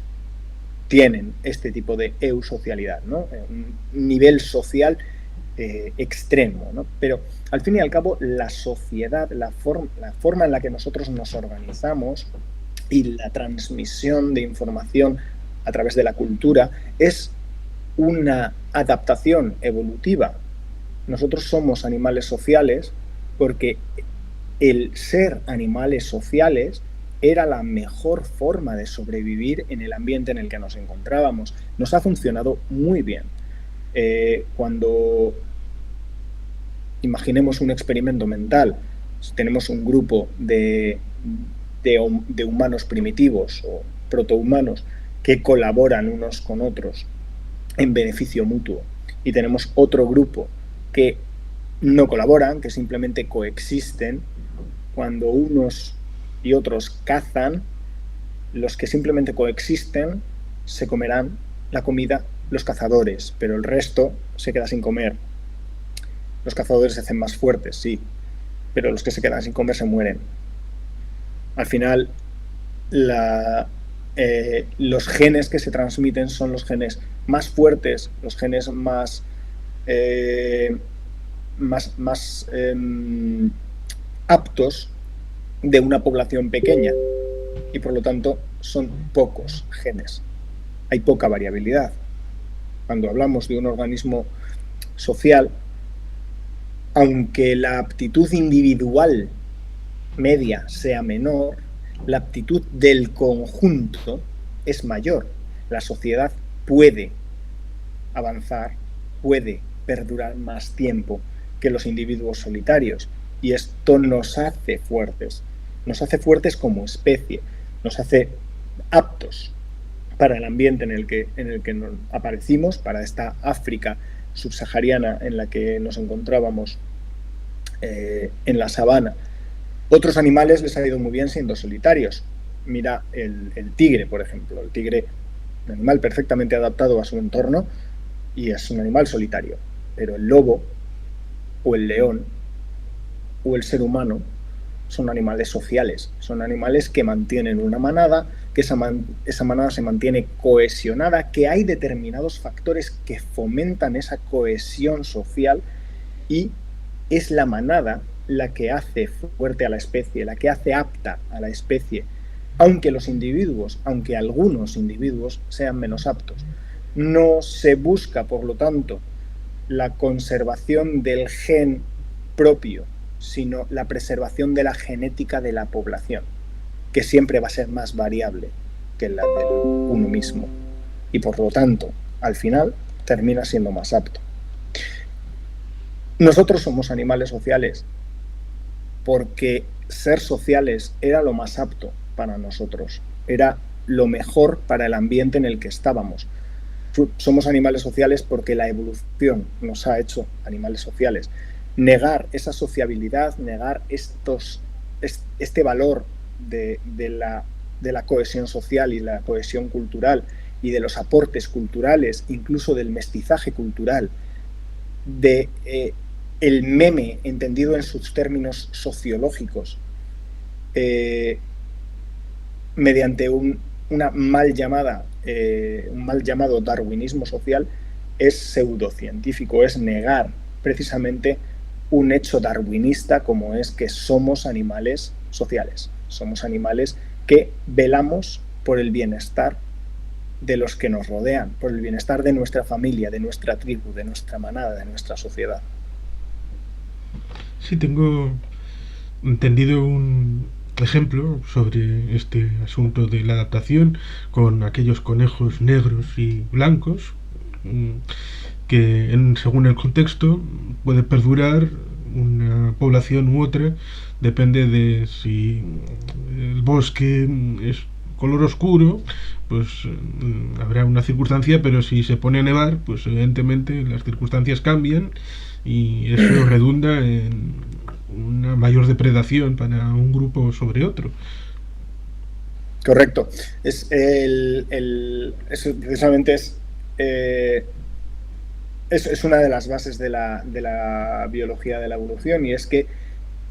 tienen este tipo de eusocialidad, ¿no? Un nivel social extremo, ¿no? Pero al fin y al cabo la sociedad, la forma en la que nosotros nos organizamos y la transmisión de información a través de la cultura es una adaptación evolutiva. Nosotros somos animales sociales porque el ser animales sociales era la mejor forma de sobrevivir en el ambiente en el que nos encontrábamos. Nos ha funcionado muy bien. Cuando imaginemos un experimento mental, tenemos un grupo de humanos primitivos o protohumanos que colaboran unos con otros en beneficio mutuo y tenemos otro grupo que no colaboran, que simplemente coexisten. Cuando unos y otros cazan, los que simplemente coexisten se comerán la comida los cazadores, pero el resto se queda sin comer. Los cazadores se hacen más fuertes, sí, pero los que se quedan sin comer se mueren. Al final, los genes que se transmiten son los genes más fuertes, los genes más aptos de una población pequeña y por lo tanto son pocos genes. Hay poca variabilidad. Cuando hablamos de un organismo social, aunque la aptitud individual media sea menor, la aptitud del conjunto es mayor. La sociedad puede avanzar, puede perdurar más tiempo que los individuos solitarios y esto nos hace fuertes como especie, nos hace aptos para el ambiente en el que nos aparecimos, para esta África subsahariana en la que nos encontrábamos en la sabana. Otros animales les ha ido muy bien siendo solitarios. Mira el tigre, por ejemplo. El tigre, un animal perfectamente adaptado a su entorno y es un animal solitario. Pero el lobo o el león o el ser humano son animales sociales, son animales que mantienen una manada, que esa manada se mantiene cohesionada, que hay determinados factores que fomentan esa cohesión social y es la manada la que hace fuerte a la especie, la que hace apta a la especie, aunque algunos individuos sean menos aptos. No se busca, por lo tanto, la conservación del gen propio, sino la preservación de la genética de la población, que siempre va a ser más variable que la del uno mismo. Y por lo tanto, al final, termina siendo más apto. Nosotros somos animales sociales porque ser sociales era lo más apto para nosotros, era lo mejor para el ambiente en el que estábamos. Somos animales sociales porque la evolución nos ha hecho animales sociales. Negar esa sociabilidad, negar este valor de la cohesión social y la cohesión cultural y de los aportes culturales, incluso del mestizaje cultural, el meme entendido en sus términos sociológicos, mediante un mal llamado darwinismo social, es pseudocientífico, es negar precisamente un hecho darwinista como es que somos animales sociales, somos animales que velamos por el bienestar de los que nos rodean, por el bienestar de nuestra familia, de nuestra tribu, de nuestra manada, de nuestra sociedad. Sí, tengo entendido un ejemplo sobre este asunto de la adaptación con aquellos conejos negros y blancos que según el contexto puede perdurar una población u otra, depende de si el bosque es color oscuro, pues habrá una circunstancia, pero si se pone a nevar, pues evidentemente las circunstancias cambian y eso redunda en una mayor depredación para un grupo sobre otro. Correcto. Precisamente es una de las bases de la biología de la evolución, y es que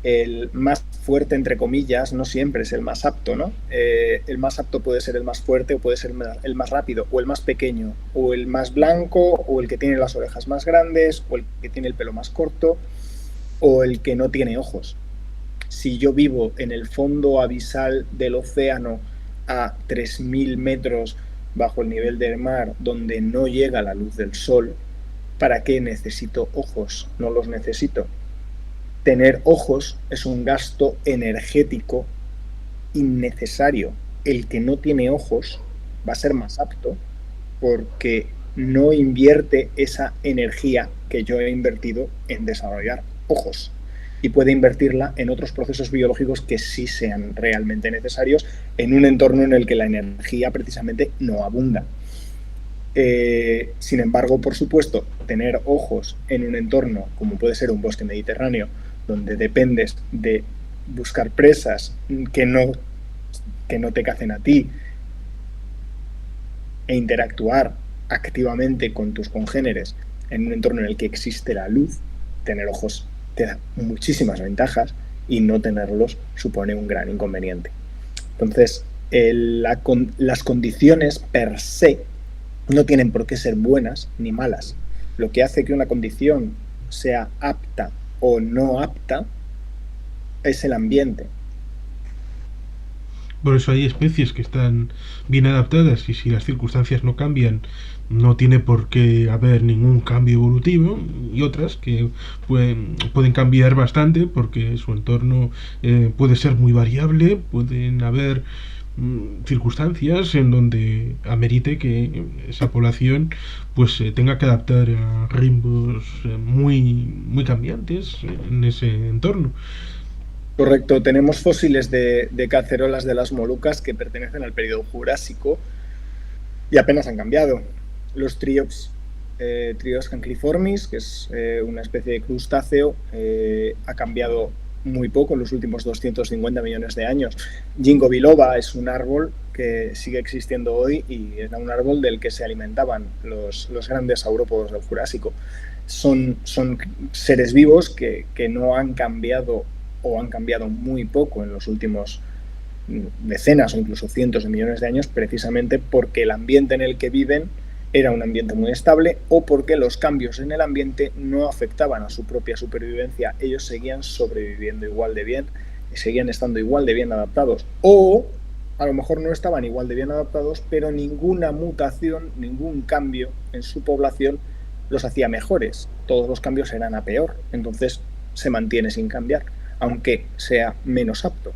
el más fuerte, entre comillas, no siempre es el más apto, ¿no? El más apto puede ser el más fuerte, o puede ser el más rápido, o el más pequeño, o el más blanco, o el que tiene las orejas más grandes, o el que tiene el pelo más corto, o el que no tiene ojos. Si yo vivo en el fondo abisal del océano a 3.000 metros bajo el nivel del mar, donde no llega la luz del sol, ¿para qué necesito ojos? No los necesito. Tener ojos es un gasto energético innecesario. El que no tiene ojos va a ser más apto porque no invierte esa energía que yo he invertido en desarrollar ojos, y puede invertirla en otros procesos biológicos que sí sean realmente necesarios en un entorno en el que la energía precisamente no abunda. Sin embargo, por supuesto, tener ojos en un entorno como puede ser un bosque mediterráneo, donde dependes de buscar presas que no te cacen a ti e interactuar activamente con tus congéneres en un entorno en el que existe la luz, tener ojos te da muchísimas ventajas y no tenerlos supone un gran inconveniente. Entonces, las condiciones per se no tienen por qué ser buenas ni malas. Lo que hace que una condición sea apta o no apta es el ambiente. Por eso hay especies que están bien adaptadas y si las circunstancias no cambian, no tiene por qué haber ningún cambio evolutivo, y otras que pueden cambiar bastante porque su entorno puede ser muy variable, pueden haber circunstancias en donde amerite que esa población pues tenga que adaptar a ritmos muy cambiantes en ese entorno. Correcto, tenemos fósiles de cacerolas de las Molucas que pertenecen al periodo Jurásico y apenas han cambiado. Los Triops cancriformis, que es una especie de crustáceo, ha cambiado muy poco en los últimos 250 millones de años. Ginkgo biloba es un árbol que sigue existiendo hoy y era un árbol del que se alimentaban los grandes saurópodos del Jurásico. Son seres vivos que no han cambiado o han cambiado muy poco en los últimos decenas o incluso cientos de millones de años, precisamente porque el ambiente en el que viven era un ambiente muy estable o porque los cambios en el ambiente no afectaban a su propia supervivencia. Ellos seguían sobreviviendo igual de bien y seguían estando igual de bien adaptados, o a lo mejor no estaban igual de bien adaptados, pero ninguna mutación, ningún cambio en su población los hacía mejores. Todos los cambios eran a peor, entonces se mantiene sin cambiar. aunque sea menos apto.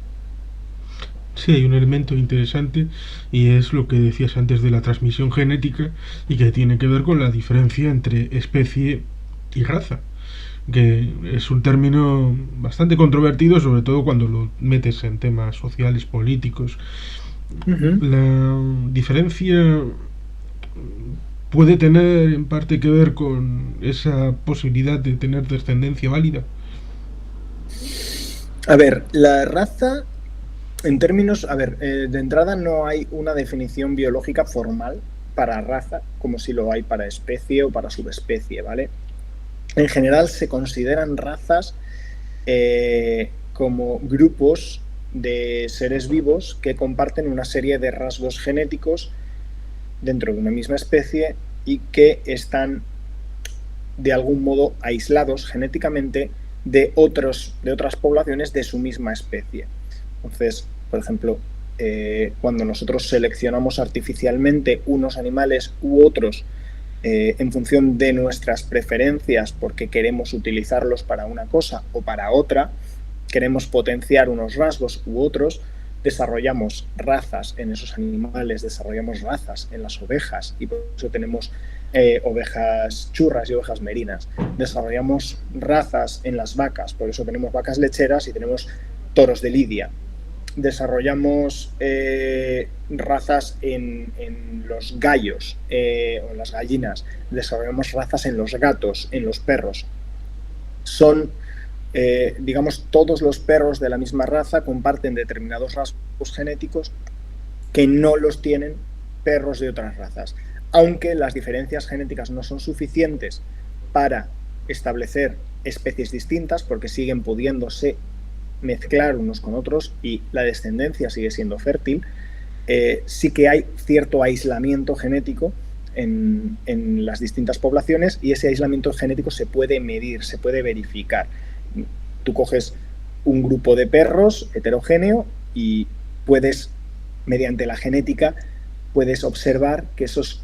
Sí, hay un elemento interesante y es lo que decías antes de la transmisión genética y que tiene que ver con la diferencia entre especie y raza, que es un término bastante controvertido, sobre todo cuando lo metes en temas sociales, políticos. Ujú. La diferencia puede tener en parte que ver con esa posibilidad de tener descendencia válida. A ver, la raza, en términos, a ver, de entrada no hay una definición biológica formal para raza, como si lo hay para especie o para subespecie, ¿vale? En general se consideran razas como grupos de seres vivos que comparten una serie de rasgos genéticos dentro de una misma especie y que están de algún modo aislados genéticamente de otras poblaciones de su misma especie. Entonces, por ejemplo, cuando nosotros seleccionamos artificialmente unos animales u otros en función de nuestras preferencias, porque queremos utilizarlos para una cosa o para otra, queremos potenciar unos rasgos u otros, desarrollamos razas en esos animales, desarrollamos razas en las ovejas y por eso tenemos ovejas churras y ovejas merinas. Desarrollamos razas en las vacas, por eso tenemos vacas lecheras y tenemos toros de lidia. Desarrollamos razas en los gallos o en las gallinas, desarrollamos razas en los gatos, en los perros. Son, digamos, todos los perros de la misma raza comparten determinados rasgos genéticos que no los tienen perros de otras razas. Aunque las diferencias genéticas no son suficientes para establecer especies distintas, porque siguen pudiéndose mezclar unos con otros y la descendencia sigue siendo fértil, sí que hay cierto aislamiento genético en las distintas poblaciones y ese aislamiento genético se puede medir, se puede verificar. Tú coges un grupo de perros heterogéneo y puedes, mediante la genética, puedes observar que esos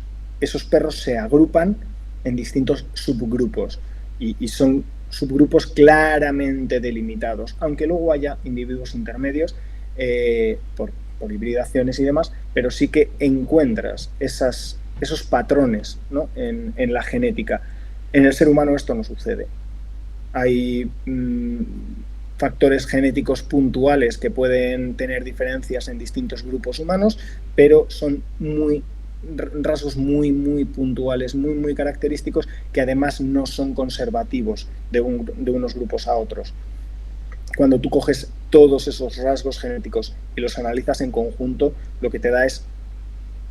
perros se agrupan en distintos subgrupos y son subgrupos claramente delimitados, aunque luego haya individuos intermedios por hibridaciones y demás, pero sí que encuentras esos patrones, ¿no? en la genética. En el ser humano esto no sucede. Hay factores genéticos puntuales que pueden tener diferencias en distintos grupos humanos, pero son rasgos muy puntuales, muy característicos, que además no son conservativos de unos grupos a otros. Cuando tú coges todos esos rasgos genéticos y los analizas en conjunto, lo que te da es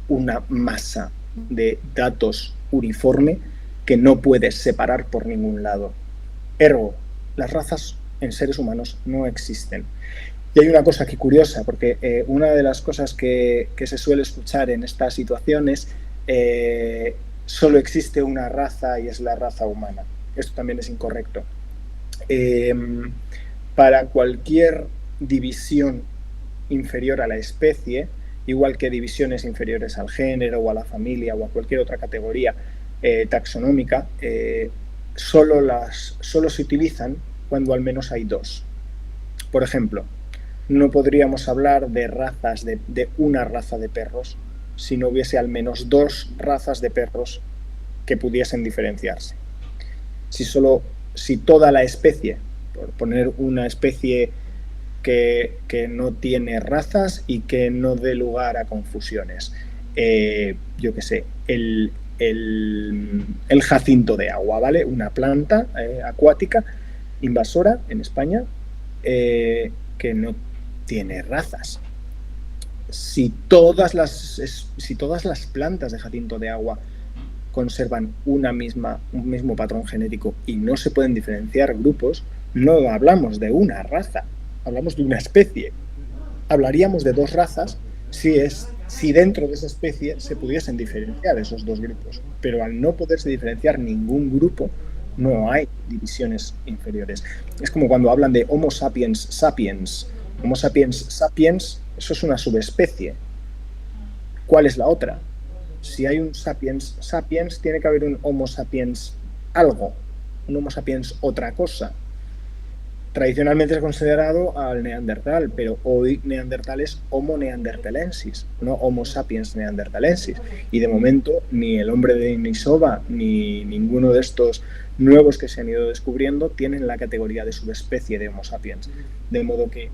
una masa de datos uniforme que no puedes separar por ningún lado. Ergo, las razas en seres humanos no existen. Y hay una cosa que curiosa, porque una de las cosas que se suele escuchar en estas situaciones, solo existe una raza y es la raza humana. Esto también es incorrecto. Para cualquier división inferior a la especie, igual que divisiones inferiores al género o a la familia o a cualquier otra categoría taxonómica, solo se utilizan cuando al menos hay dos. Por ejemplo, no podríamos hablar de razas, de una raza de perros, si no hubiese al menos dos razas de perros que pudiesen diferenciarse. Si toda la especie, por poner una especie que no tiene razas y que no dé lugar a confusiones, yo qué sé, el jacinto de agua, ¿vale? Una planta acuática invasora en España que no tiene razas. Si todas las plantas de jacinto de agua conservan un mismo patrón genético y no se pueden diferenciar grupos, no hablamos de una raza, hablamos de una especie. Hablaríamos de dos razas si dentro de esa especie se pudiesen diferenciar esos dos grupos, pero al no poderse diferenciar ningún grupo, no hay divisiones inferiores. Es como cuando hablan de Homo sapiens sapiens. Homo sapiens sapiens, eso es una subespecie. ¿Cuál es la otra? Si hay un sapiens sapiens, tiene que haber un Homo sapiens algo, un Homo sapiens otra cosa. tradicionalmente es considerado al neandertal, pero hoy neandertal es Homo neanderthalensis, no Homo sapiens neanderthalensis. Y de momento ni el hombre de Denisova ni ninguno de estos nuevos que se han ido descubriendo tienen la categoría de subespecie de Homo sapiens. De modo que,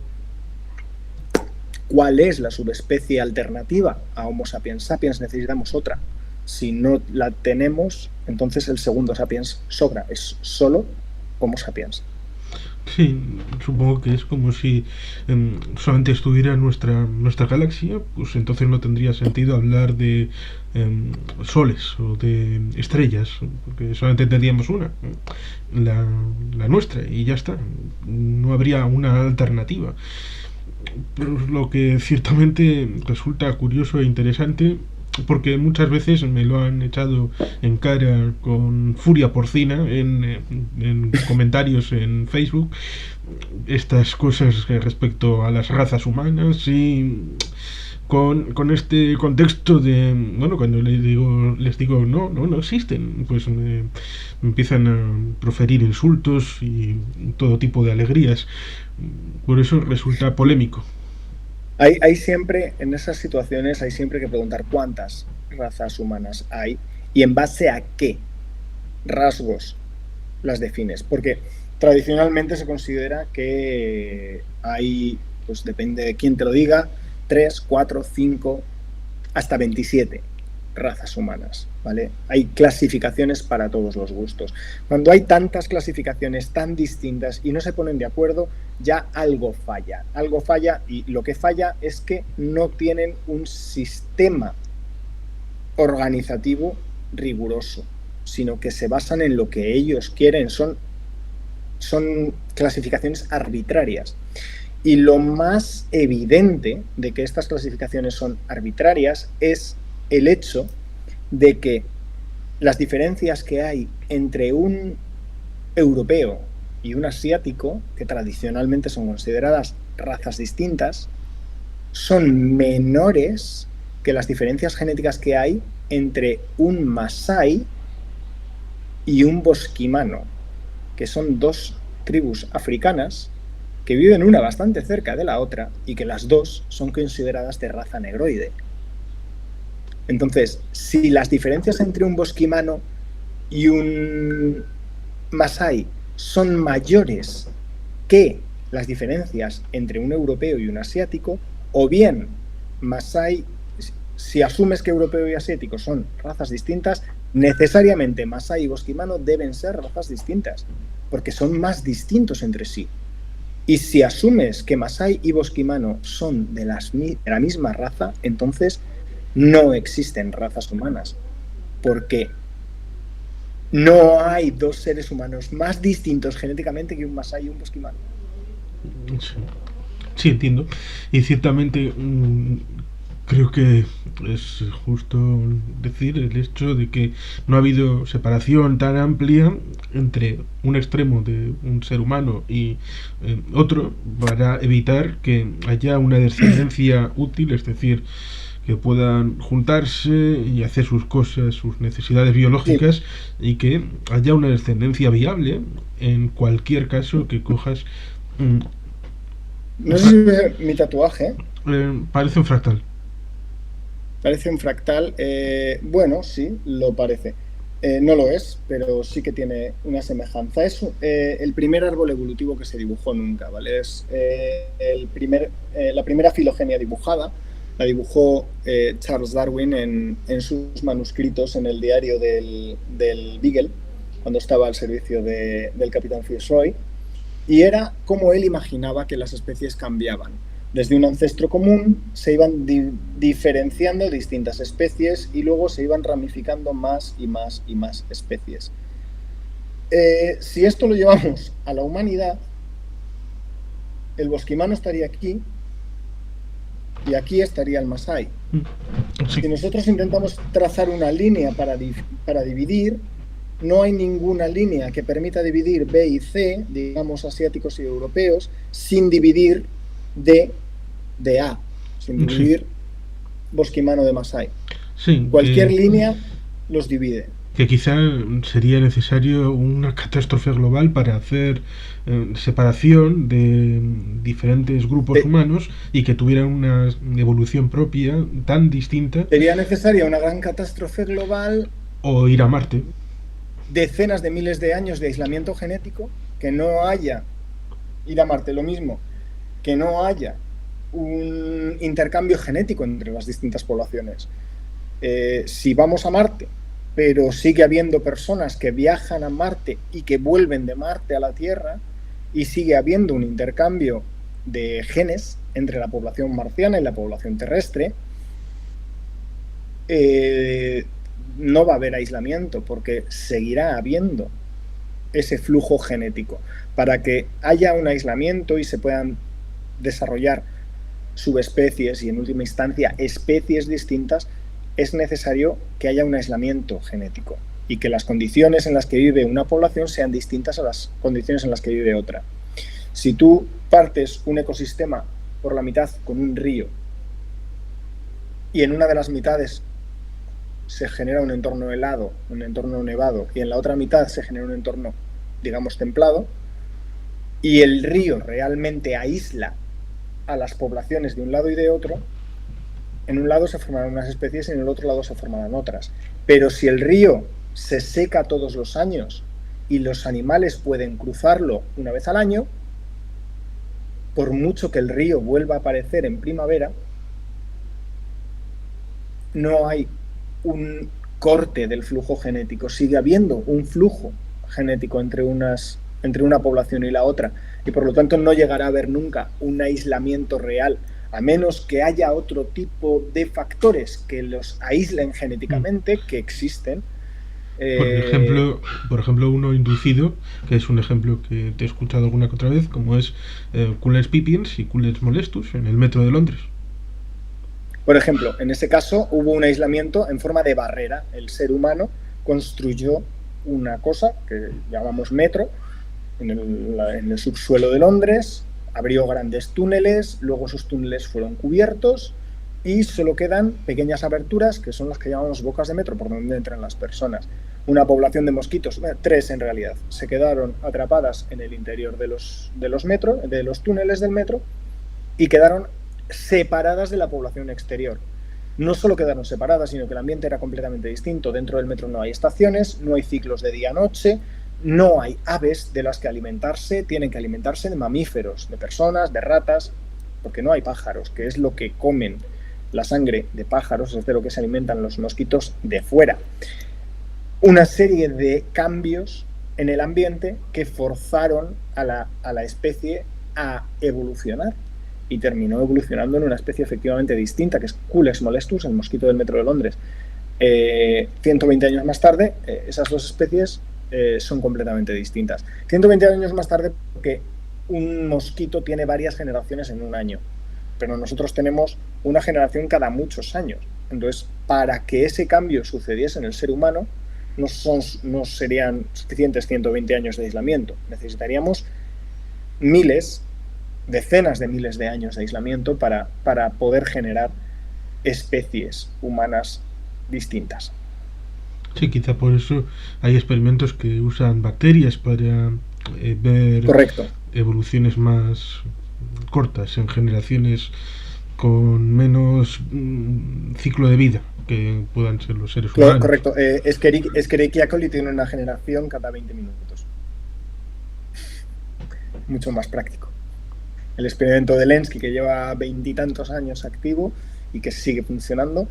¿cuál es la subespecie alternativa a Homo sapiens? Sapiens necesitamos otra. Si no la tenemos, entonces el segundo sapiens sobra. Es solo Homo sapiens. Sí, supongo que es como si solamente estuviera nuestra galaxia, pues entonces no tendría sentido hablar de soles o de estrellas, porque solamente tendríamos una, la nuestra, y ya está. No habría una alternativa. Pero lo que ciertamente resulta curioso e interesante, porque muchas veces me lo han echado en cara con furia porcina en comentarios en Facebook, estas cosas respecto a las razas humanas, y con este contexto de, bueno, cuando les digo no existen, pues me empiezan a proferir insultos y todo tipo de alegrías. Por eso resulta polémico. Hay siempre, en esas situaciones, hay siempre que preguntar cuántas razas humanas hay y en base a qué rasgos las defines. Porque tradicionalmente se considera que hay, pues depende de quién te lo diga, 3, 4, 5, hasta 27 razas humanas, ¿vale? Hay clasificaciones para todos los gustos. Cuando hay tantas clasificaciones tan distintas y no se ponen de acuerdo, ya algo falla. Algo falla, y lo que falla es que no tienen un sistema organizativo riguroso, sino que se basan en lo que ellos quieren. Son clasificaciones arbitrarias. Y lo más evidente de que estas clasificaciones son arbitrarias es el hecho de que las diferencias que hay entre un europeo y un asiático, que tradicionalmente son consideradas razas distintas, son menores que las diferencias genéticas que hay entre un masái y un bosquimano, que son dos tribus africanas que viven una bastante cerca de la otra y que las dos son consideradas de raza negroide. Entonces, si las diferencias entre un bosquimano y un masái son mayores que las diferencias entre un europeo y un asiático, o bien masái, si asumes que europeo y asiático son razas distintas, necesariamente masái y bosquimano deben ser razas distintas, porque son más distintos entre sí. Y si asumes que masái y bosquimano son de la misma raza, entonces no existen razas humanas, porque no hay dos seres humanos más distintos genéticamente que un masái y un bosquimano. Sí, sí, entiendo. Y ciertamente creo que es justo decir el hecho de que no ha habido separación tan amplia entre un extremo de un ser humano y otro, para evitar que haya una descendencia útil, es decir, que puedan juntarse y hacer sus cosas, sus necesidades biológicas, Sí. y que haya una descendencia viable en cualquier caso que cojas. mm, No sé si ves mi tatuaje. Parece un fractal. Parece un fractal. Bueno, sí, lo parece. No lo es, pero sí que tiene una semejanza. Es el primer árbol evolutivo que se dibujó nunca, ¿vale? Es la primera filogenia dibujada. La dibujó Charles Darwin en sus manuscritos en el diario del Beagle, cuando estaba al servicio del capitán Fitzroy. Y era como él imaginaba que las especies cambiaban. Desde un ancestro común se iban diferenciando distintas especies y luego se iban ramificando más y más y más especies. Si esto lo llevamos a la humanidad, el bosquimano estaría aquí y aquí estaría el masái. Sí. Si nosotros intentamos trazar una línea para dividir, no hay ninguna línea que permita dividir B y C, digamos asiáticos y europeos, sin dividir D de A, sin dividir bosquimano de masái. Sí, Cualquier línea los divide. que quizá sería necesario una catástrofe global para hacer separación de diferentes grupos Se- humanos y que tuvieran una evolución propia tan distinta, Sería necesaria una gran catástrofe global, o ir a Marte. decenas de miles de años de aislamiento genético, que no haya, ir a Marte, lo mismo, que no haya un intercambio genético entre las distintas poblaciones. Si vamos a Marte, pero sigue habiendo personas que viajan a Marte y que vuelven de Marte a la Tierra, y sigue habiendo un intercambio de genes entre la población marciana y la población terrestre, no va a haber aislamiento porque seguirá habiendo ese flujo genético. Para que haya un aislamiento y se puedan desarrollar subespecies y en última instancia especies distintas, es necesario que haya un aislamiento genético y que las condiciones en las que vive una población sean distintas a las condiciones en las que vive otra. Si tú partes un ecosistema por la mitad con un río y en una de las mitades se genera un entorno helado, un entorno nevado, y en la otra mitad se genera un entorno, digamos, templado, y el río realmente aísla a las poblaciones de un lado y de otro, en un lado se formarán unas especies y en el otro lado se formarán otras. Pero si el río se seca todos los años y los animales pueden cruzarlo una vez al año, por mucho que el río vuelva a aparecer en primavera, no hay un corte del flujo genético, sigue habiendo un flujo genético entre una población y la otra, y por lo tanto no llegará a haber nunca un aislamiento real, a menos que haya otro tipo de factores que los aíslen Mm. genéticamente, que existen. Por Eh, ejemplo, por ejemplo, uno inducido, que es un ejemplo que te he escuchado alguna que otra vez, como es Culex pipiens y Culex molestus en el metro de Londres. por ejemplo, en ese caso hubo un aislamiento en forma de barrera. El ser humano construyó una cosa que llamamos metro, en el subsuelo de Londres, abrió grandes túneles, luego esos túneles fueron cubiertos y solo quedan pequeñas aberturas que son las que llamamos bocas de metro, por donde entran las personas. Una población de mosquitos, tres en realidad, se quedaron atrapadas en el interior de los túneles del metro, y quedaron separadas de la población exterior. No solo quedaron separadas, sino que el ambiente era completamente distinto. Dentro del metro no hay estaciones, no hay ciclos de día-noche, no hay aves de las que alimentarse, tienen que alimentarse de mamíferos, de personas, de ratas, porque no hay pájaros, que es lo que comen. La sangre de pájaros es de lo que se alimentan los mosquitos de fuera. Una serie de cambios en el ambiente que forzaron a la especie a evolucionar, y terminó evolucionando en una especie efectivamente distinta, que es Culex molestus, el mosquito del metro de Londres. 120 años más tarde, esas dos especies son completamente distintas. 120 años más tarde, porque un mosquito tiene varias generaciones en un año, pero nosotros tenemos una generación cada muchos años. Entonces, para que ese cambio sucediese en el ser humano, no serían suficientes 120 años de aislamiento. Necesitaríamos miles, decenas de miles de años de aislamiento para poder generar especies humanas distintas. Sí, quizá por eso hay experimentos que usan bacterias para ver Correcto. evoluciones más cortas en generaciones con menos ciclo de vida que puedan ser los seres humanos. Correcto. Escherichia coli tiene una generación cada 20 minutos. Mucho más práctico. El experimento de Lenski, que lleva veintitantos años activo y que sigue funcionando,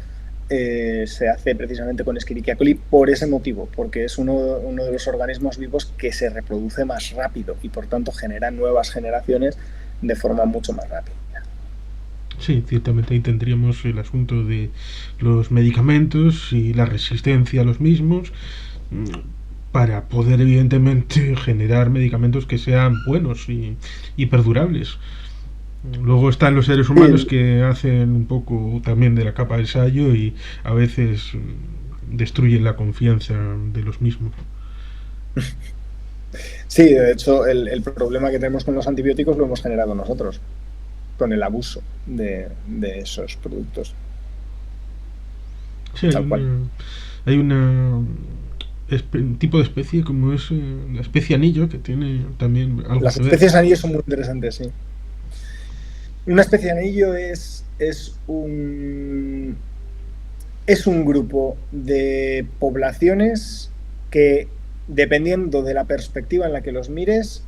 se hace precisamente con Escherichia coli por ese motivo, porque es uno de los organismos vivos que se reproduce más rápido y por tanto genera nuevas generaciones de forma mucho más rápida. Sí, ciertamente ahí tendríamos el asunto de los medicamentos y la resistencia a los mismos para poder evidentemente generar medicamentos que sean buenos y perdurables. Luego están los seres humanos Sí, que hacen un poco también de la capa de ensayo y a veces destruyen la confianza de los mismos. sí, de hecho el problema que tenemos con los antibióticos lo hemos generado nosotros, con el abuso de esos productos, Sí, tal cual. hay una tipo de especie como es la especie anillo, que tiene también algo Las que ver. especies anillo son muy interesantes, sí. Una especie anillo es un grupo de poblaciones que, dependiendo de la perspectiva en la que los mires,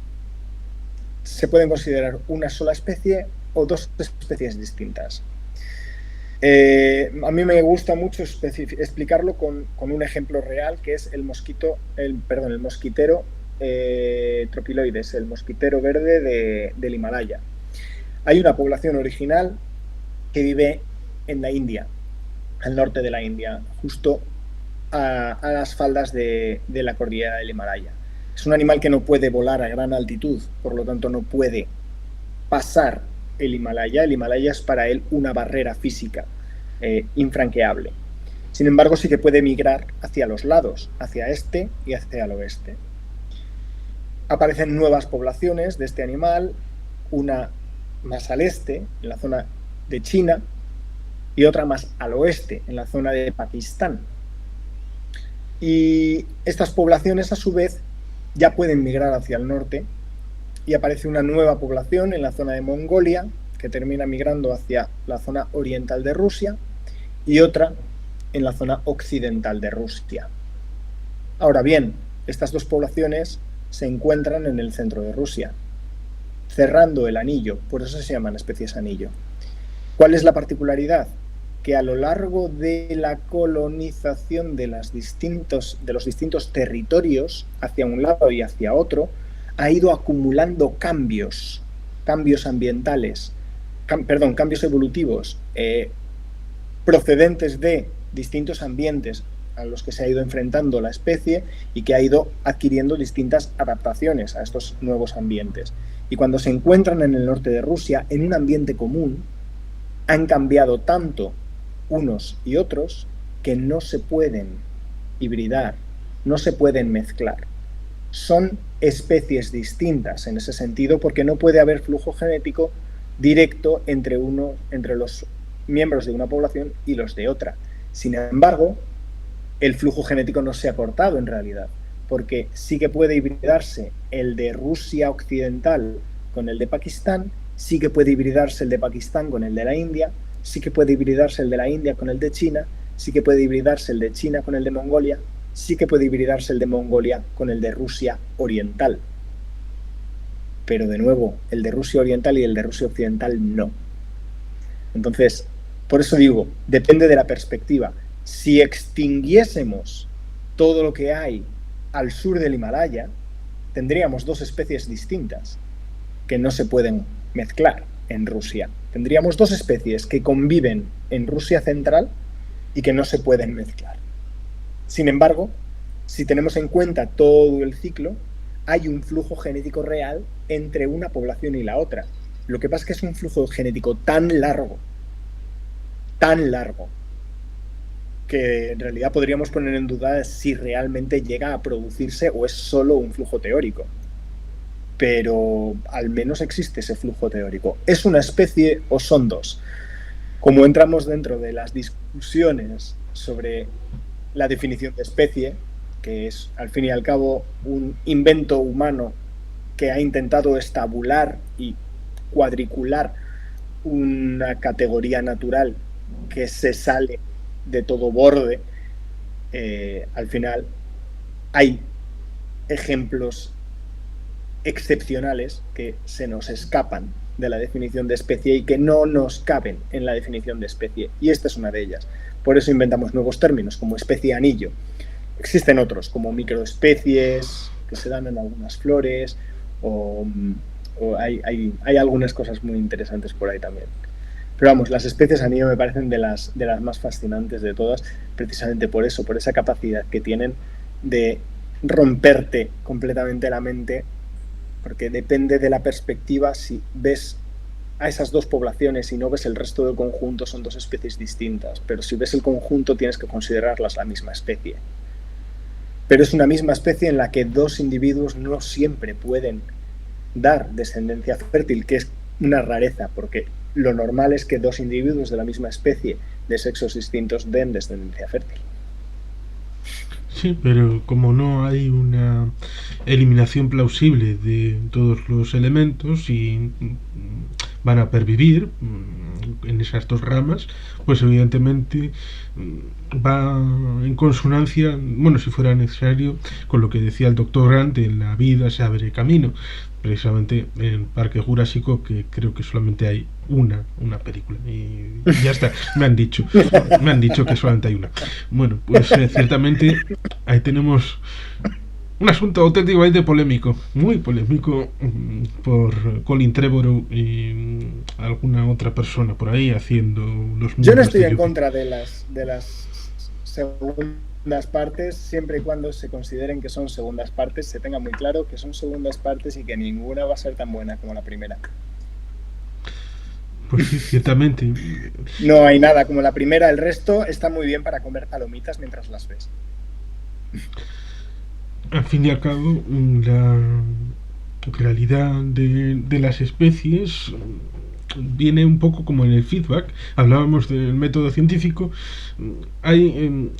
se pueden considerar una sola especie o dos especies distintas. A mí me gusta mucho explicarlo con un ejemplo real, que es el mosquitero tropiloides, el mosquitero verde del Himalaya. Hay una población original que vive en la India, al norte de la India, justo a las faldas de la cordillera del Himalaya. Es un animal que no puede volar a gran altitud, por lo tanto no puede pasar el Himalaya. El Himalaya es para él una barrera física infranqueable. Sin embargo, sí que puede migrar hacia los lados, hacia este y hacia el oeste. Aparecen nuevas poblaciones de este animal, una más al este, en la zona de China, y otra más al oeste, en la zona de Pakistán. Y estas poblaciones, a su vez, ya pueden migrar hacia el norte y aparece una nueva población en la zona de Mongolia, que termina migrando hacia la zona oriental de Rusia, y otra en la zona occidental de Rusia. Ahora bien, estas dos poblaciones se encuentran en el centro de Rusia, cerrando el anillo, por eso se llaman especies anillo. ¿Cuál es la particularidad? Que a lo largo de la colonización de los distintos territorios, hacia un lado y hacia otro, ha ido acumulando cambios ambientales, cambios evolutivos, procedentes de distintos ambientes a los que se ha ido enfrentando la especie y que ha ido adquiriendo distintas adaptaciones a estos nuevos ambientes. Y cuando se encuentran en el norte de Rusia, en un ambiente común, han cambiado tanto unos y otros que no se pueden hibridar, no se pueden mezclar. Son especies distintas en ese sentido porque no puede haber flujo genético directo entre los miembros de una población y los de otra. Sin embargo, el flujo genético no se ha cortado en realidad, porque sí que puede hibridarse el de Rusia occidental con el de Pakistán, sí que puede hibridarse el de Pakistán con el de la India, sí que puede hibridarse el de la India con el de China, sí que puede hibridarse el de China con el de Mongolia, sí que puede hibridarse el de Mongolia con el de Rusia oriental. Pero de nuevo, el de Rusia oriental y el de Rusia occidental no. Entonces, por eso digo, depende de la perspectiva. Si extinguiésemos todo lo que hay al sur del Himalaya, tendríamos dos especies distintas que no se pueden mezclar en Rusia. Tendríamos dos especies que conviven en Rusia central y que no se pueden mezclar. Sin embargo, si tenemos en cuenta todo el ciclo, hay un flujo genético real entre una población y la otra. Lo que pasa es que es un flujo genético tan largo, que en realidad podríamos poner en duda si realmente llega a producirse o es solo un flujo teórico. Pero al menos existe ese flujo teórico. ¿Es una especie o son dos? Como entramos dentro de las discusiones sobre la definición de especie, que es al fin y al cabo un invento humano que ha intentado estabular y cuadricular una categoría natural que se sale de todo borde, al final hay ejemplos excepcionales que se nos escapan de la definición de especie y que no nos caben en la definición de especie, y esta es una de ellas. Por eso inventamos nuevos términos como especie anillo. Existen otros como microespecies que se dan en algunas flores o hay algunas cosas muy interesantes por ahí también. Pero vamos, las especies anillo me parecen de las más fascinantes de todas, precisamente por eso, por esa capacidad que tienen de romperte completamente la mente, porque depende de la perspectiva. Si ves a esas dos poblaciones y no ves el resto del conjunto, son dos especies distintas, pero si ves el conjunto tienes que considerarlas la misma especie. Pero es una misma especie en la que dos individuos no siempre pueden dar descendencia fértil, que es una rareza, porque lo normal es que dos individuos de la misma especie de sexos distintos den descendencia fértil. Sí, pero como no hay una eliminación plausible de todos los elementos y van a pervivir en esas dos ramas, pues evidentemente va en consonancia, bueno, si fuera necesario, con lo que decía el doctor Grant, en la vida se abre camino, precisamente en Parque Jurásico, que creo que solamente hay una película y ya está, me han dicho que solamente hay una. Bueno, pues ciertamente ahí tenemos un asunto auténticamente polémico, muy polémico, por Colin Trevorrow y alguna otra persona por ahí haciendo los Yo no mundos estoy de en Yuppie. contra de las segundas partes, siempre y cuando se consideren que son segundas partes, se tenga muy claro que son segundas partes y que ninguna va a ser tan buena como la primera. Pues sí, ciertamente. No hay nada como la primera, el resto está muy bien para comer palomitas mientras las ves. Al fin y al cabo, la realidad de las especies viene un poco como en el feedback. Hablábamos del método científico. Hay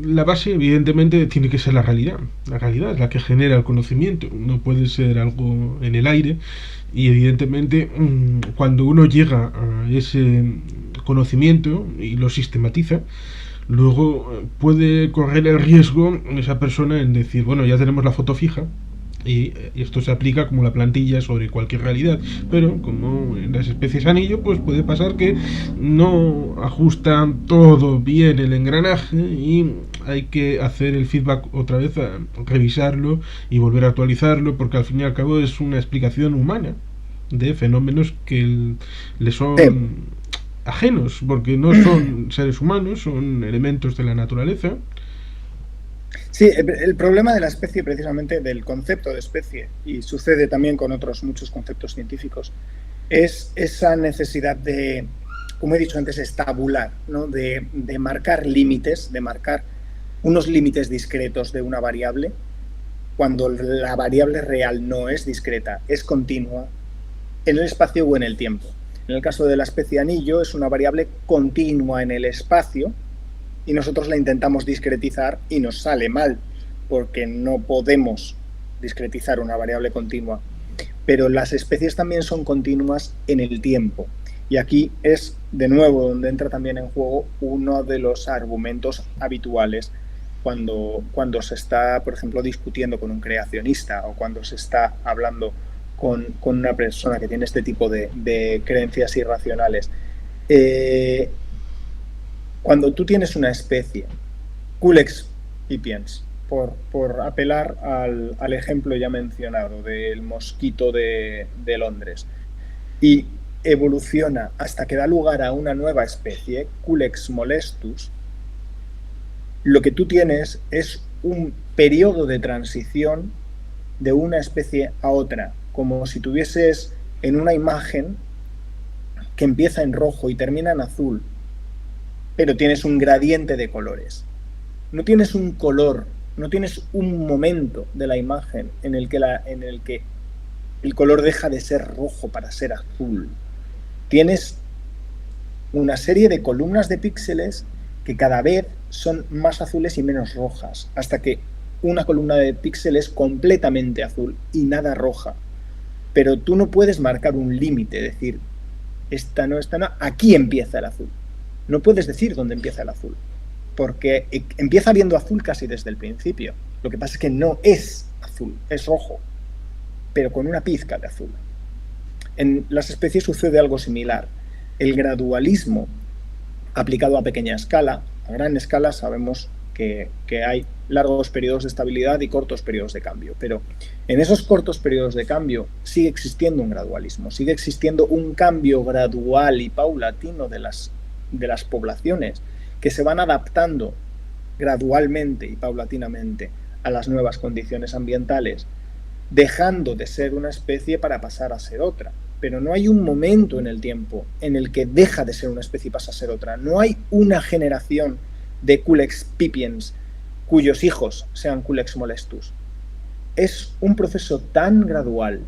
la base, evidentemente, tiene que ser la realidad. La realidad es la que genera el conocimiento. No puede ser algo en el aire. Y evidentemente, cuando uno llega a ese conocimiento y lo sistematiza, luego puede correr el riesgo esa persona en decir, bueno, ya tenemos la foto fija y esto se aplica como la plantilla sobre cualquier realidad, pero como en las especies anillo, pues puede pasar que no ajusta todo bien el engranaje y hay que hacer el feedback otra vez, a revisarlo y volver a actualizarlo, porque al fin y al cabo es una explicación humana de fenómenos que le Sí, son ajenos, porque no son seres humanos, son elementos de la naturaleza. sí, el problema de la especie, precisamente del concepto de especie, y sucede también con otros muchos conceptos científicos, es esa necesidad de, como he dicho antes, estabular, ¿no? De marcar límites, de marcar unos límites discretos de una variable, cuando la variable real no es discreta, es continua en el espacio o en el tiempo. En el caso de la especie anillo, es una variable continua en el espacio y nosotros la intentamos discretizar y nos sale mal, porque no podemos discretizar una variable continua. Pero las especies también son continuas en el tiempo. Y aquí es de nuevo donde entra también en juego uno de los argumentos habituales cuando se está, por ejemplo, discutiendo con un creacionista o cuando se está hablando con una persona que tiene este tipo de creencias irracionales. Eh, Cuando tú tienes una especie, Culex pipiens, por apelar al ejemplo ya mencionado del mosquito de Londres, y evoluciona hasta que da lugar a una nueva especie, Culex molestus, lo que tú tienes es un periodo de transición de una especie a otra, como si tuvieses en una imagen que empieza en rojo y termina en azul, pero tienes un gradiente de colores. No tienes un color, no tienes un momento de la imagen en el que el color deja de ser rojo para ser azul. Tienes una serie de columnas de píxeles que cada vez son más azules y menos rojas, hasta que una columna de píxeles es completamente azul y nada roja. Pero tú no puedes marcar un límite, decir, esta no, aquí empieza el azul. No puedes decir dónde empieza el azul, porque empieza viendo azul casi desde el principio. Lo que pasa es que no es azul, es rojo, pero con una pizca de azul. En las especies sucede algo similar. El gradualismo aplicado a pequeña escala, a gran escala sabemos que hay largos periodos de estabilidad y cortos periodos de cambio, pero en esos cortos periodos de cambio sigue existiendo un gradualismo, sigue existiendo un cambio gradual y paulatino de las poblaciones que se van adaptando gradualmente y paulatinamente a las nuevas condiciones ambientales, dejando de ser una especie para pasar a ser otra. Pero no hay un momento en el tiempo en el que deja de ser una especie y pasa a ser otra. No hay una generación de Culex pipiens cuyos hijos sean Culex molestus. Es un proceso tan gradual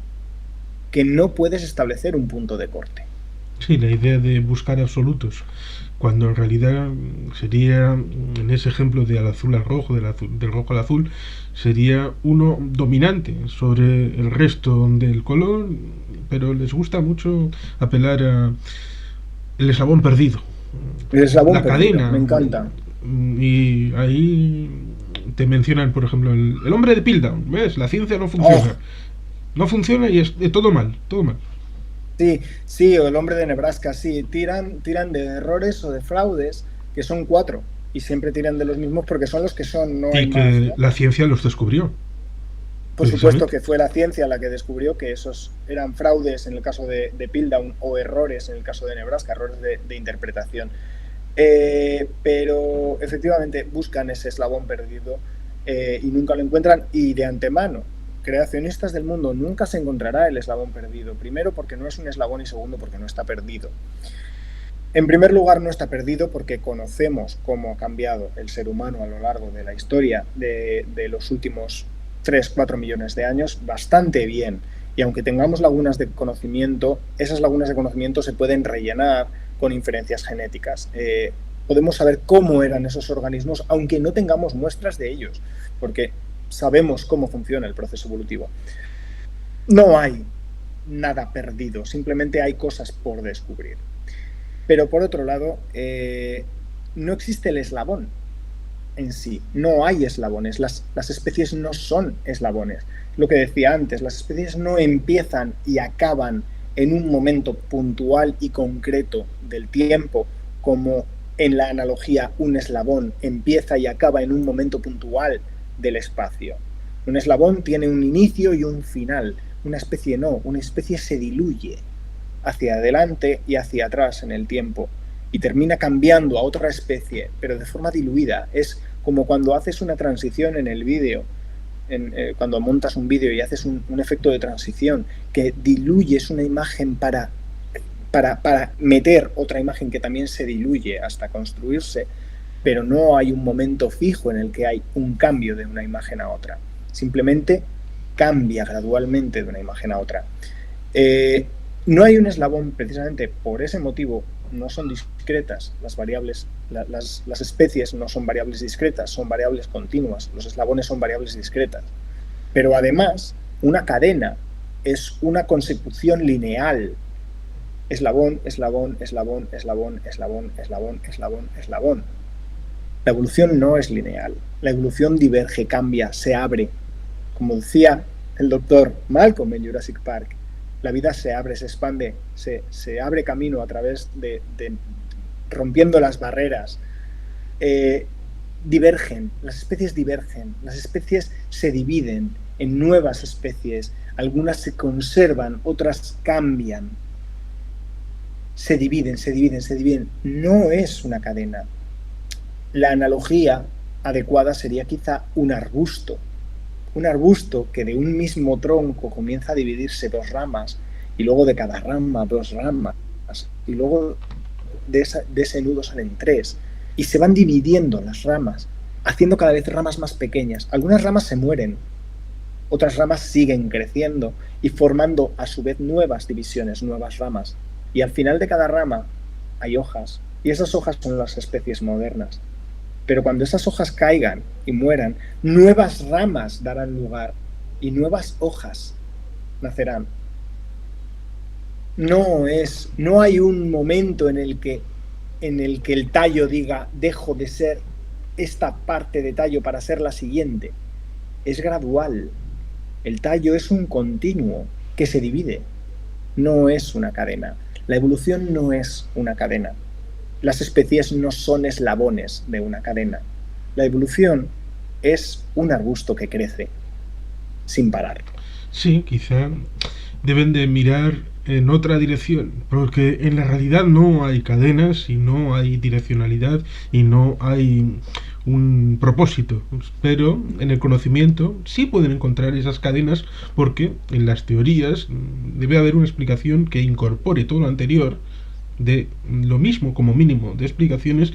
que no puedes establecer un punto de corte. Sí, la idea de buscar absolutos, cuando en realidad sería, en ese ejemplo de al azul al rojo, del rojo al azul, sería uno dominante sobre el resto del color, pero les gusta mucho apelar a el eslabón perdido, El eslabón la perdido, me cadena, encanta. y ahí te mencionan, por ejemplo, el hombre de Piltdown, ¿ves? La ciencia no funciona. Oh, No funciona y es todo mal, todo mal. sí, sí, o el hombre de Nebraska, sí, tiran de errores o de fraudes, que son cuatro, y siempre tiran de los mismos porque son los que son, no hay Y más, que ¿no? la ciencia los descubrió, Por supuesto precisamente. que fue la ciencia la que descubrió que esos eran fraudes en el caso de Piltdown o errores en el caso de Nebraska, errores de interpretación. Pero efectivamente buscan ese eslabón perdido y nunca lo encuentran y de antemano. Creacionistas del mundo, nunca se encontrará el eslabón perdido. Primero porque no es un eslabón y segundo porque no está perdido. En primer lugar, no está perdido porque conocemos cómo ha cambiado el ser humano a lo largo de la historia de los últimos 3 4 millones de años bastante bien. Y aunque tengamos lagunas de conocimiento, esas lagunas de conocimiento se pueden rellenar con inferencias genéticas. Podemos saber cómo eran esos organismos, aunque no tengamos muestras de ellos, porque sabemos cómo funciona el proceso evolutivo. No hay nada perdido, simplemente hay cosas por descubrir. Pero por otro lado, no existe el eslabón en sí, no hay eslabones, las especies no son eslabones. Lo que decía antes, las especies no empiezan y acaban en un momento puntual y concreto del tiempo, como en la analogía un eslabón empieza y acaba en un momento puntual del espacio. Un eslabón tiene un inicio y un final, una especie no, una especie se diluye hacia adelante y hacia atrás en el tiempo y termina cambiando a otra especie, pero de forma diluida. Es como cuando haces una transición en el vídeo, cuando montas un vídeo y haces un efecto de transición, que diluyes una imagen para meter otra imagen que también se diluye hasta construirse, pero no hay un momento fijo en el que hay un cambio de una imagen a otra. Simplemente cambia gradualmente de una imagen a otra. Eh, no hay un eslabón precisamente por ese motivo, no son discretas las variables, las especies no son variables discretas, son variables continuas, los eslabones son variables discretas. Pero además, una cadena es una consecución lineal. Eslabón, eslabón, eslabón, eslabón, eslabón, eslabón, eslabón, eslabón. La evolución no es lineal. La evolución diverge, cambia, se abre. Como decía el doctor Malcolm en Jurassic Park, la vida se abre, se expande, se abre camino a través de rompiendo las barreras. Divergen, las especies se dividen en nuevas especies, algunas se conservan, otras cambian, se dividen, se dividen, se dividen. No es una cadena. La analogía adecuada sería quizá un arbusto que de un mismo tronco comienza a dividirse dos ramas y luego de cada rama dos ramas y luego de ese nudo salen tres y se van dividiendo las ramas, haciendo cada vez ramas más pequeñas. Algunas ramas se mueren, otras ramas siguen creciendo y formando a su vez nuevas divisiones, nuevas ramas. Y al final de cada rama hay hojas y esas hojas son las especies modernas. Pero cuando esas hojas caigan y mueran, nuevas ramas darán lugar y nuevas hojas nacerán. No hay un momento en el que el tallo diga dejo de ser esta parte de tallo para ser la siguiente. Es gradual. El tallo es un continuo que se divide. No es una cadena. La evolución no es una cadena. Las especies no son eslabones de una cadena. La evolución es un arbusto que crece sin parar. Sí, quizá deben de mirar en otra dirección, porque en la realidad no hay cadenas y no hay direccionalidad y no hay un propósito, pero en el conocimiento sí pueden encontrar esas cadenas porque en las teorías debe haber una explicación que incorpore todo lo anterior de lo mismo como mínimo de explicaciones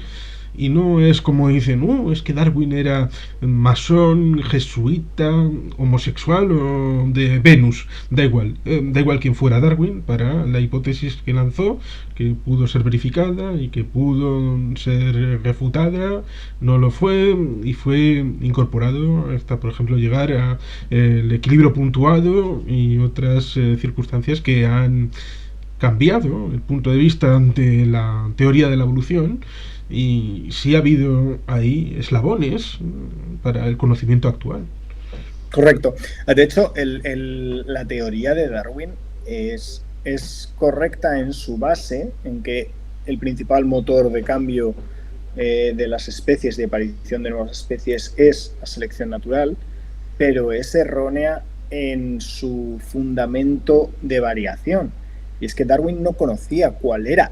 y no es como dicen, es que Darwin era masón, jesuita, homosexual o de Venus. Da igual quién fuera Darwin para la hipótesis que lanzó, que pudo ser verificada y que pudo ser refutada, no lo fue y fue incorporado hasta, por ejemplo, llegar a el equilibrio puntuado y otras circunstancias que han cambiado el punto de vista ante la teoría de la evolución, y sí ha habido ahí eslabones para el conocimiento actual. Correcto. De hecho, la teoría de Darwin es correcta en su base, en que el principal motor de cambio de las especies, de aparición de nuevas especies, es la selección natural, pero es errónea en su fundamento de variación. Y es que Darwin no conocía cuál era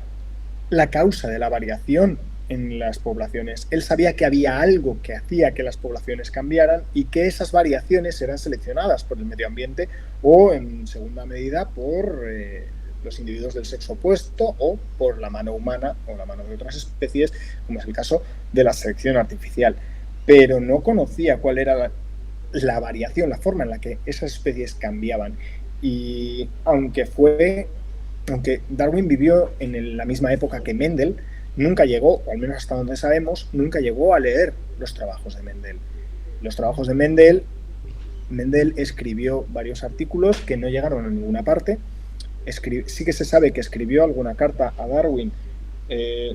la causa de la variación en las poblaciones. Él sabía que había algo que hacía que las poblaciones cambiaran y que esas variaciones eran seleccionadas por el medio ambiente o, en segunda medida, por los individuos del sexo opuesto o por la mano humana o la mano de otras especies, como es el caso de la selección artificial. Pero no conocía cuál era la variación, la forma en la que esas especies cambiaban. Y aunque Darwin vivió en la misma época que Mendel, nunca llegó, o al menos hasta donde sabemos, nunca llegó a leer los trabajos de Mendel. Los trabajos de Mendel escribió varios artículos que no llegaron a ninguna parte. Sí que se sabe que escribió alguna carta a Darwin.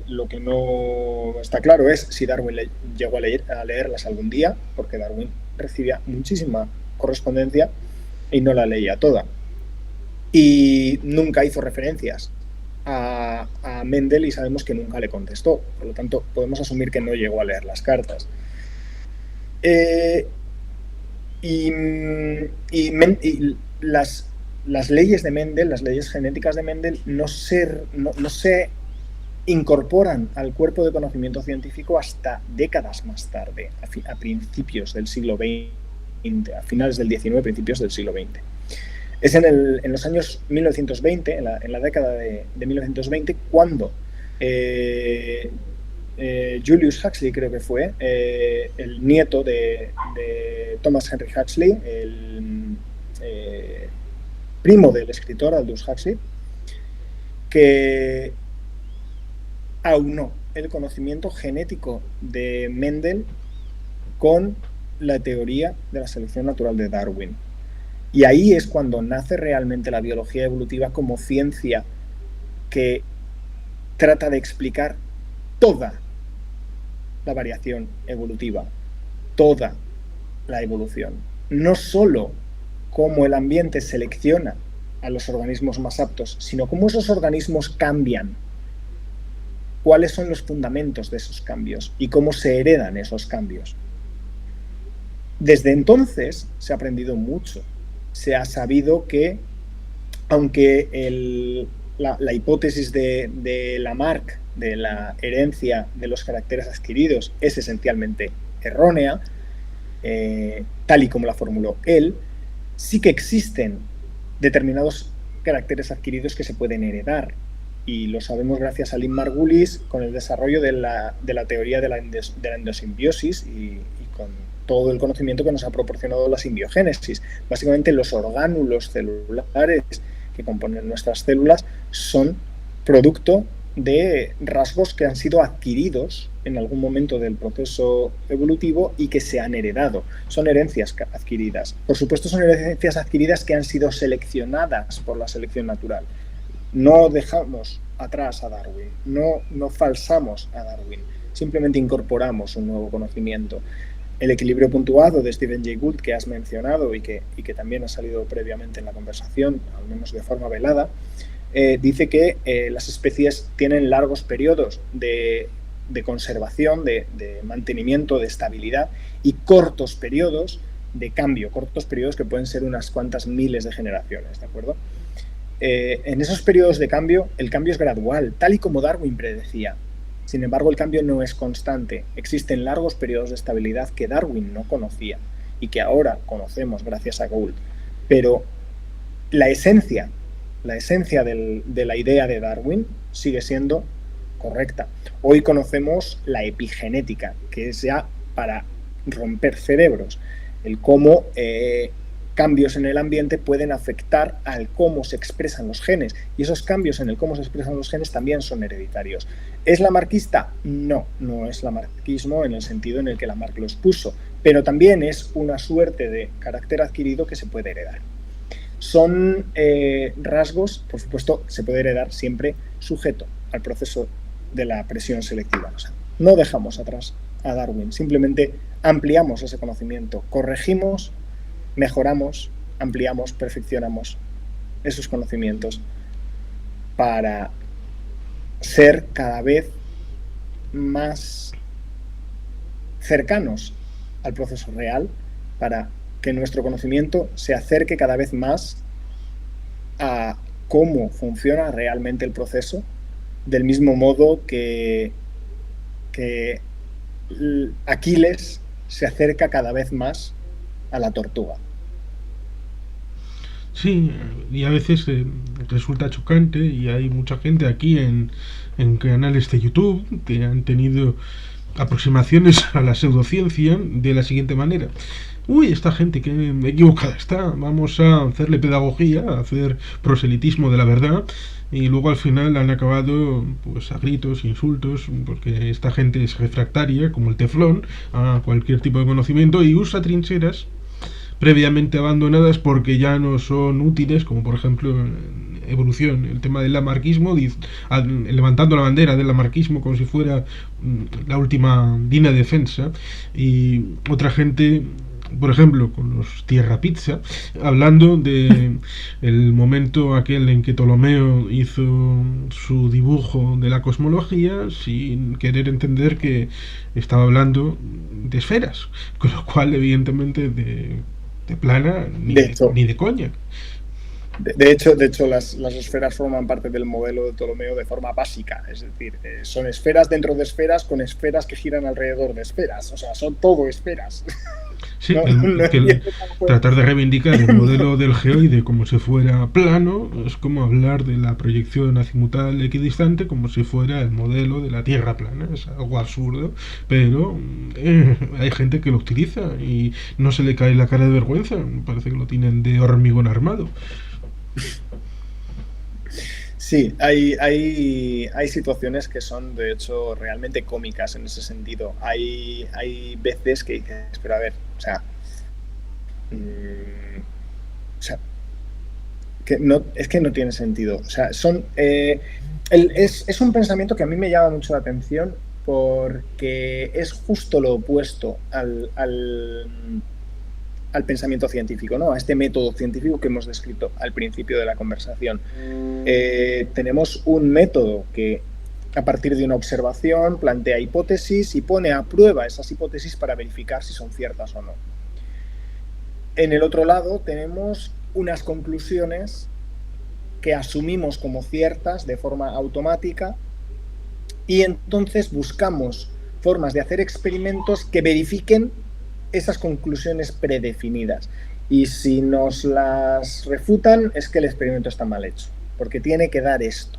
Lo que no está claro es si Darwin llegó a leerlas algún día, porque Darwin recibía muchísima correspondencia y no la leía toda. Y nunca hizo referencias a Mendel y sabemos que nunca le contestó. Por lo tanto, podemos asumir que no llegó a leer las cartas. Y las leyes de Mendel, las leyes genéticas de Mendel, no se incorporan al cuerpo de conocimiento científico hasta décadas más tarde, a principios del siglo XX, a finales del XIX, principios del siglo XX. Es en los años 1920, en la década de 1920, cuando Julius Huxley, creo que fue, el nieto de Thomas Henry Huxley, el primo del escritor Aldous Huxley, que aunó el conocimiento genético de Mendel con la teoría de la selección natural de Darwin. Y ahí es cuando nace realmente la biología evolutiva como ciencia que trata de explicar toda la variación evolutiva, toda la evolución. No solo cómo el ambiente selecciona a los organismos más aptos, sino cómo esos organismos cambian, cuáles son los fundamentos de esos cambios y cómo se heredan esos cambios. Desde entonces se ha aprendido mucho. Se ha sabido que, aunque la hipótesis de Lamarck, de la herencia de los caracteres adquiridos, es esencialmente errónea, tal y como la formuló él, sí que existen determinados caracteres adquiridos que se pueden heredar. Y lo sabemos gracias a Lynn Margulis con el desarrollo de la teoría de la endosimbiosis y con todo el conocimiento que nos ha proporcionado la simbiogénesis. Básicamente, los orgánulos celulares que componen nuestras células son producto de rasgos que han sido adquiridos en algún momento del proceso evolutivo y que se han heredado. Son herencias adquiridas. Por supuesto, son herencias adquiridas que han sido seleccionadas por la selección natural. No dejamos atrás a Darwin, no falsamos a Darwin, simplemente incorporamos un nuevo conocimiento. El equilibrio puntuado de Stephen Jay Gould, que has mencionado y que también ha salido previamente en la conversación, al menos de forma velada, dice que las especies tienen largos periodos de conservación, de mantenimiento, de estabilidad, y cortos periodos de cambio, cortos periodos que pueden ser unas cuantas miles de generaciones, ¿de acuerdo? En esos periodos de cambio, el cambio es gradual, tal y como Darwin predecía. Sin embargo, el cambio no es constante. Existen largos periodos de estabilidad que Darwin no conocía y que ahora conocemos gracias a Gould. Pero la esencia de la idea de Darwin sigue siendo correcta. Hoy conocemos la epigenética, que es ya para romper cerebros, el cómo cambios en el ambiente pueden afectar al cómo se expresan los genes, y esos cambios en el cómo se expresan los genes también son hereditarios. ¿Es lamarquista? No, no es lamarquismo en el sentido en el que Lamarck lo expuso, pero también es una suerte de carácter adquirido que se puede heredar. Son rasgos, por supuesto, se puede heredar siempre sujeto al proceso de la presión selectiva. O sea, no dejamos atrás a Darwin, simplemente ampliamos ese conocimiento, corregimos, mejoramos, ampliamos, perfeccionamos esos conocimientos para ser cada vez más cercanos al proceso real, para que nuestro conocimiento se acerque cada vez más a cómo funciona realmente el proceso, del mismo modo que Aquiles se acerca cada vez más a la tortuga. Sí, y a veces resulta chocante, y hay mucha gente aquí en canales de YouTube que han tenido aproximaciones a la pseudociencia de la siguiente manera. Uy, esta gente que equivocada está, vamos a hacerle pedagogía, a hacer proselitismo de la verdad, y luego al final han acabado pues a gritos, insultos, porque esta gente es refractaria, como el teflón, a cualquier tipo de conocimiento, y usa trincheras previamente abandonadas porque ya no son útiles, como por ejemplo evolución, el tema del lamarquismo, levantando la bandera del lamarquismo como si fuera la última digna defensa, y otra gente, por ejemplo, con los Tierra Pizza, hablando de el momento aquel en que Ptolomeo hizo su dibujo de la cosmología sin querer entender que estaba hablando de esferas, con lo cual evidentemente de plana ni de coña. De hecho, las esferas forman parte del modelo de Ptolomeo de forma básica, es decir, son esferas dentro de esferas con esferas que giran alrededor de esferas, o sea, son todo esferas. Sí, tratar de reivindicar el modelo del geoide como si fuera plano es como hablar de la proyección azimutal equidistante como si fuera el modelo de la Tierra plana. Es algo absurdo, pero hay gente que lo utiliza y no se le cae la cara de vergüenza. Parece que lo tienen de hormigón armado. Sí, hay situaciones que son, de hecho, realmente cómicas en ese sentido. Hay veces que dices, pero a ver, o sea es que no tiene sentido. O sea, es un pensamiento que a mí me llama mucho la atención porque es justo lo opuesto al pensamiento científico, ¿no? A este método científico que hemos descrito al principio de la conversación. Tenemos un método que, a partir de una observación, plantea hipótesis y pone a prueba esas hipótesis para verificar si son ciertas o no. En el otro lado tenemos unas conclusiones que asumimos como ciertas de forma automática, y entonces buscamos formas de hacer experimentos que verifiquen esas conclusiones predefinidas, y si nos las refutan es que el experimento está mal hecho, porque tiene que dar esto.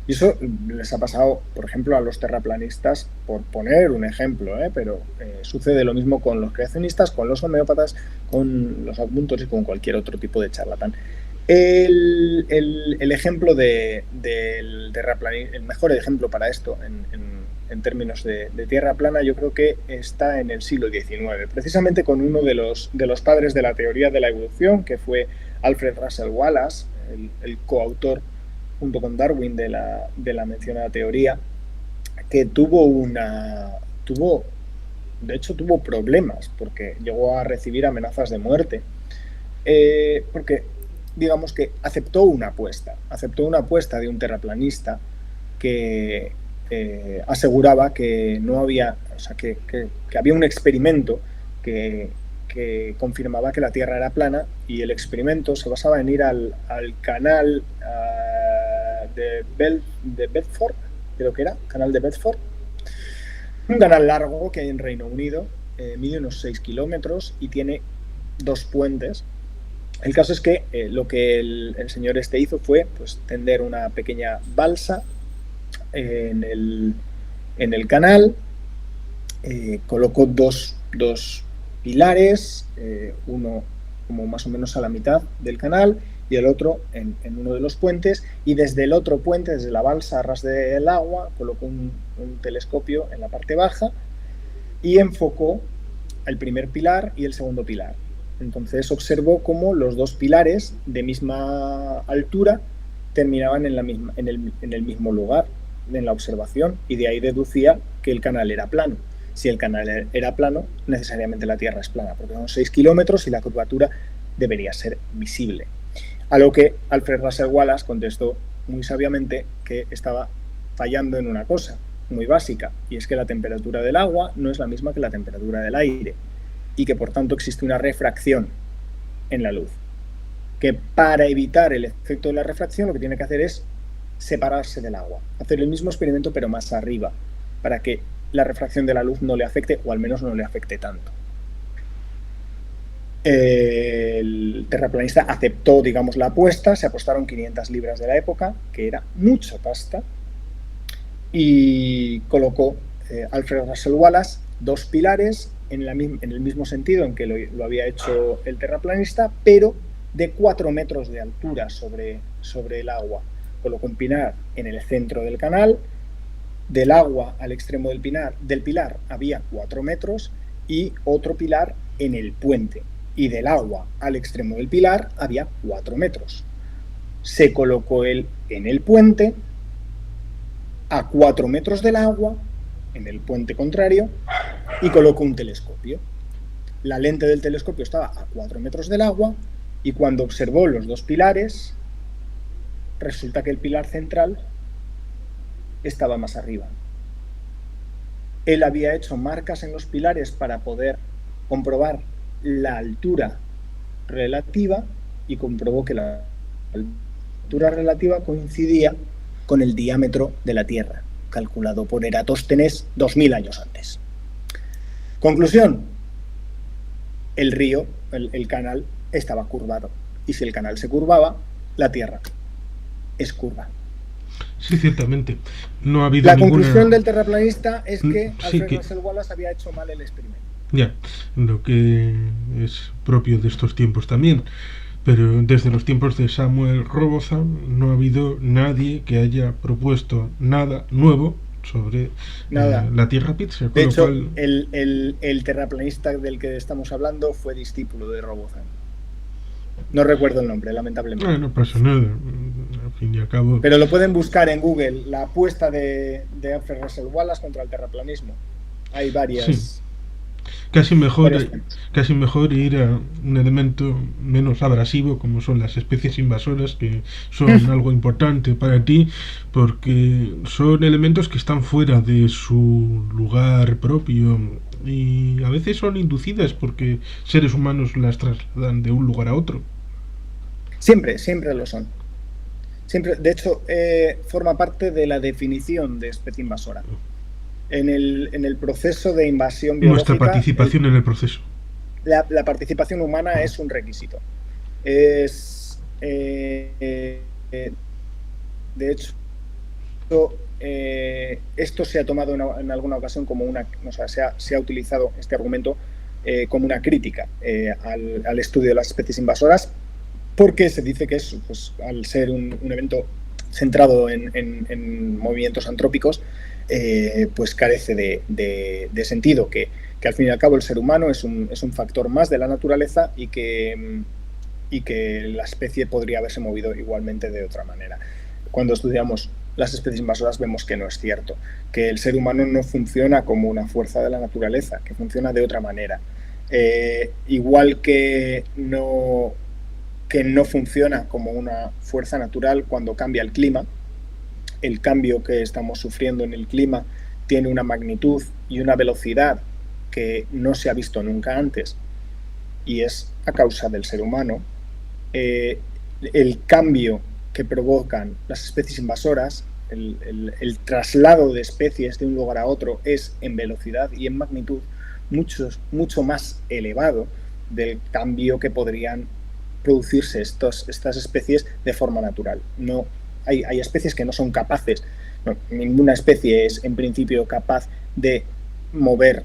Y eso les ha pasado, por ejemplo, a los terraplanistas, por poner un ejemplo, pero sucede lo mismo con los creacionistas, con los homeópatas, con los augmentos y con cualquier otro tipo de charlatán. El ejemplo del terraplanismo, el mejor ejemplo para esto en términos de tierra plana, yo creo que está en el siglo XIX, precisamente con uno de los padres de la teoría de la evolución, que fue Alfred Russel Wallace, el coautor junto con Darwin de la mencionada teoría, que tuvo problemas porque llegó a recibir amenazas de muerte, porque digamos que aceptó una apuesta de un terraplanista que aseguraba que no había, o sea, que había un experimento que confirmaba que la Tierra era plana, y el experimento se basaba en ir al canal de Bedford, creo que era, canal de Bedford, un canal largo que hay en Reino Unido, mide unos 6 kilómetros y tiene 2 puentes. El caso es que lo que el señor hizo fue pues tender una pequeña balsa en el canal, colocó dos pilares, uno como más o menos a la mitad del canal y el otro en uno de los puentes, y desde el otro puente, desde la balsa a ras del agua, colocó un telescopio en la parte baja y enfocó el primer pilar y el segundo pilar. Entonces observó cómo los dos pilares de misma altura terminaban en el mismo lugar en la observación, y de ahí deducía que el canal era plano. Si el canal era plano, necesariamente la Tierra es plana, porque son 6 kilómetros y la curvatura debería ser visible. A lo que Alfred Russel Wallace contestó muy sabiamente que estaba fallando en una cosa muy básica, y es que la temperatura del agua no es la misma que la temperatura del aire, y que por tanto existe una refracción en la luz, que para evitar el efecto de la refracción lo que tiene que hacer es separarse del agua, hacer el mismo experimento pero más arriba, para que la refracción de la luz no le afecte, o al menos no le afecte tanto. El terraplanista aceptó, digamos, la apuesta, se apostaron 500 libras de la época, que era mucha pasta, y colocó Alfred Russel Wallace dos pilares en el mismo sentido en que lo había hecho el terraplanista, pero de 4 metros de altura sobre el agua. Colocó un pilar en el centro del canal, del agua al extremo del pilar había 4 metros, y otro pilar en el puente, y del agua al extremo del pilar había 4 metros. Se colocó él en el puente, a 4 metros del agua, en el puente contrario, y colocó un telescopio. La lente del telescopio estaba a 4 metros del agua, y cuando observó los dos pilares, resulta que el pilar central estaba más arriba. Él había hecho marcas en los pilares para poder comprobar la altura relativa, y comprobó que la altura relativa coincidía con el diámetro de la Tierra, calculado por Eratóstenes 2000 años antes. Conclusión: el río, el canal, estaba curvado, y si el canal se curvaba, la Tierra es curva. Sí, ciertamente. No ha habido La ninguna... conclusión del terraplanista es que Sí, Alfred que... Russel Wallace había hecho mal el experimento. Ya, lo que es propio de estos tiempos también. Pero desde los tiempos de Samuel Robotham no ha habido nadie que haya propuesto nada nuevo sobre la Tierra pizza. De hecho, cual... el terraplanista del que estamos hablando fue discípulo de Robotham. No recuerdo el nombre, lamentablemente. No pasa nada, al fin y al cabo. Pero lo pueden buscar en Google, la apuesta de Alfred Russel Wallace contra el terraplanismo. Hay varias. Sí. Casi mejor ir a un elemento menos abrasivo, como son las especies invasoras, que son algo importante para ti, porque son elementos que están fuera de su lugar propio, y a veces son inducidas porque seres humanos las trasladan de un lugar a otro. Siempre lo son. Siempre, de hecho, forma parte de la definición de especie invasora. En el proceso de invasión biológica... Nuestra participación en el proceso. La participación humana es un requisito. Es... de hecho, esto se ha tomado en alguna ocasión como una... O sea, se ha utilizado este argumento como una crítica al estudio de las especies invasoras, porque se dice que es, pues, al ser un evento centrado en movimientos antrópicos, pues carece de sentido, que al fin y al cabo el ser humano es un factor más de la naturaleza, y que la especie podría haberse movido igualmente de otra manera. Cuando estudiamos las especies invasoras vemos que no es cierto, que el ser humano no funciona como una fuerza de la naturaleza, que funciona de otra manera. Igual que no funciona como una fuerza natural cuando cambia el clima. El cambio que estamos sufriendo en el clima tiene una magnitud y una velocidad que no se ha visto nunca antes, y es a causa del ser humano. El cambio que provocan las especies invasoras, el traslado de especies de un lugar a otro, es en velocidad y en magnitud mucho más elevado del cambio que podrían producirse estas especies de forma natural. No hay especies que no son capaces No, ninguna especie es en principio capaz de mover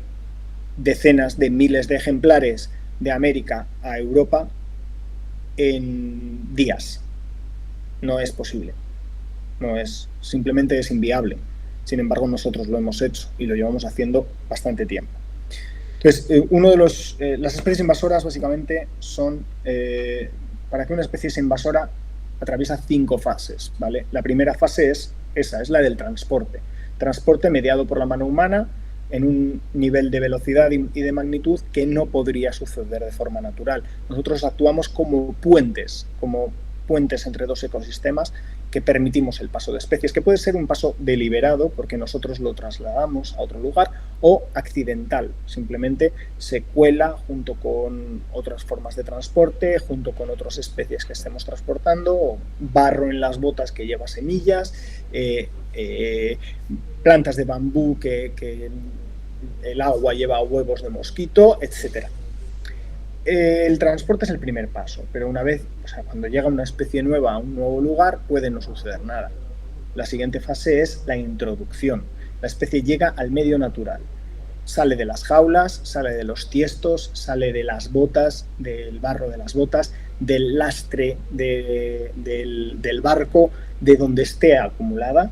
decenas de miles de ejemplares de América a Europa en días. No es posible. No es, simplemente es inviable. Sin embargo, nosotros lo hemos hecho y lo llevamos haciendo bastante tiempo. Entonces, las especies invasoras básicamente son, para que una especie sea invasora, atraviesa 5 fases, ¿vale? La primera fase es esa, es la del transporte. Transporte mediado por la mano humana en un nivel de velocidad y de magnitud que no podría suceder de forma natural. Nosotros actuamos como puentes entre dos ecosistemas que permitimos el paso de especies, que puede ser un paso deliberado porque nosotros lo trasladamos a otro lugar, o accidental, simplemente se cuela junto con otras formas de transporte, junto con otras especies que estemos transportando, o barro en las botas que lleva semillas, plantas de bambú que el agua lleva huevos de mosquito, etcétera. El transporte es el primer paso, pero una vez, cuando llega una especie nueva a un nuevo lugar, puede no suceder nada. La siguiente fase es la introducción. La especie llega al medio natural. Sale de las jaulas, sale de los tiestos, sale de las botas, del barro de las botas, del lastre del barco, de donde esté acumulada,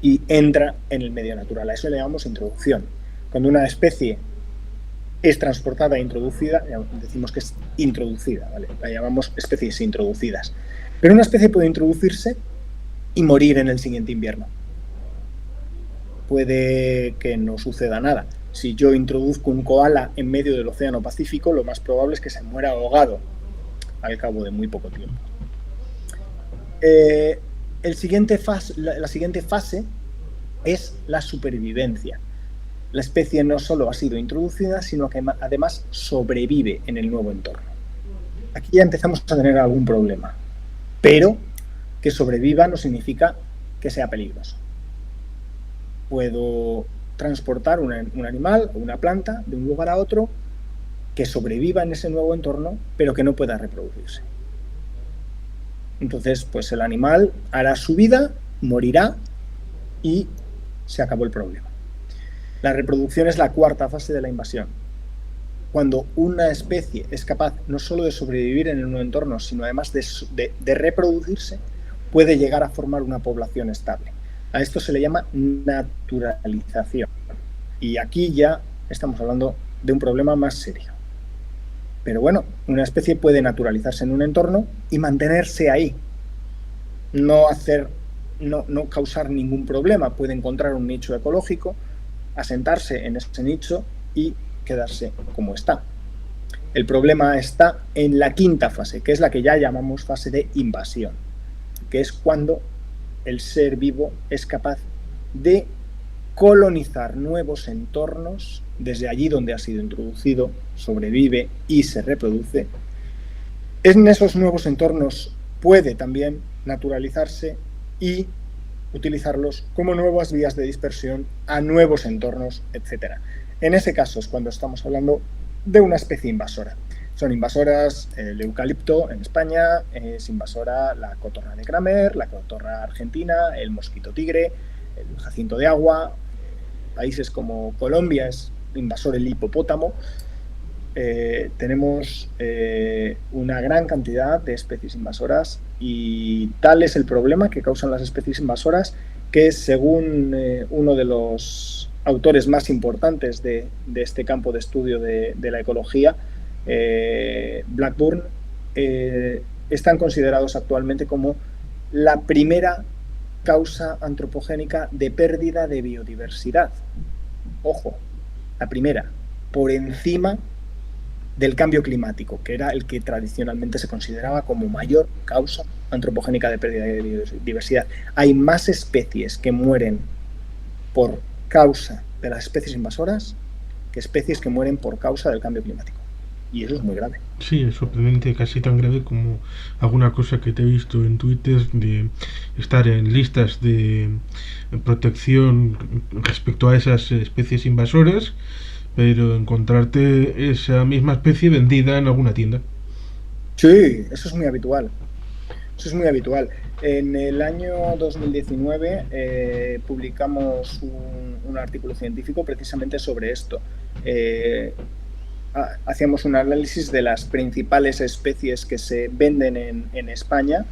y entra en el medio natural. A eso le llamamos introducción. Cuando una especie es transportada e introducida, decimos que es introducida, ¿vale? La llamamos especies introducidas. Pero una especie puede introducirse y morir en el siguiente invierno. Puede que no suceda nada. Si yo introduzco un koala en medio del Océano Pacífico, lo más probable es que se muera ahogado al cabo de muy poco tiempo. La siguiente fase es la supervivencia. La especie no solo ha sido introducida, sino que además sobrevive en el nuevo entorno. Aquí ya empezamos a tener algún problema, pero que sobreviva no significa que sea peligroso. Puedo transportar un animal o una planta de un lugar a otro que sobreviva en ese nuevo entorno, pero que no pueda reproducirse. Entonces, pues el animal hará su vida, morirá y se acabó el problema. La reproducción es la cuarta fase de la invasión. Cuando una especie es capaz no solo de sobrevivir en un entorno, sino además de reproducirse, puede llegar a formar una población estable. A esto se le llama naturalización. Y aquí ya estamos hablando de un problema más serio. Pero bueno, una especie puede naturalizarse en un entorno y mantenerse ahí. No causar ningún problema. Puede encontrar un nicho ecológico, asentarse en ese nicho y quedarse como está. El problema está en la quinta fase, que es la que ya llamamos fase de invasión, que es cuando el ser vivo es capaz de colonizar nuevos entornos desde allí donde ha sido introducido, sobrevive y se reproduce. En esos nuevos entornos puede también naturalizarse y utilizarlos como nuevas vías de dispersión a nuevos entornos, etc. En ese caso es cuando estamos hablando de una especie invasora. Son invasoras el eucalipto en España, es invasora la cotorra de Kramer, la cotorra argentina, el mosquito tigre, el jacinto de agua. Países como Colombia es invasor el hipopótamo. Tenemos una gran cantidad de especies invasoras y tal es el problema que causan las especies invasoras que, según uno de los autores más importantes de este campo de estudio de la ecología, Blackburn, están considerados actualmente como la primera causa antropogénica de pérdida de biodiversidad. Ojo, la primera, por encima del cambio climático, que era el que tradicionalmente se consideraba como mayor causa antropogénica de pérdida de biodiversidad. Hay más especies que mueren por causa de las especies invasoras que especies que mueren por causa del cambio climático. Y eso es muy grave. Sí, es sorprendente, casi tan grave como alguna cosa que te he visto en Twitter de estar en listas de protección respecto a esas especies invasoras, pero encontrarte esa misma especie vendida en alguna tienda. Sí, eso es muy habitual. Eso es muy habitual. En el año 2019 publicamos un artículo científico precisamente sobre esto. Hacíamos un análisis de las principales especies que se venden en España.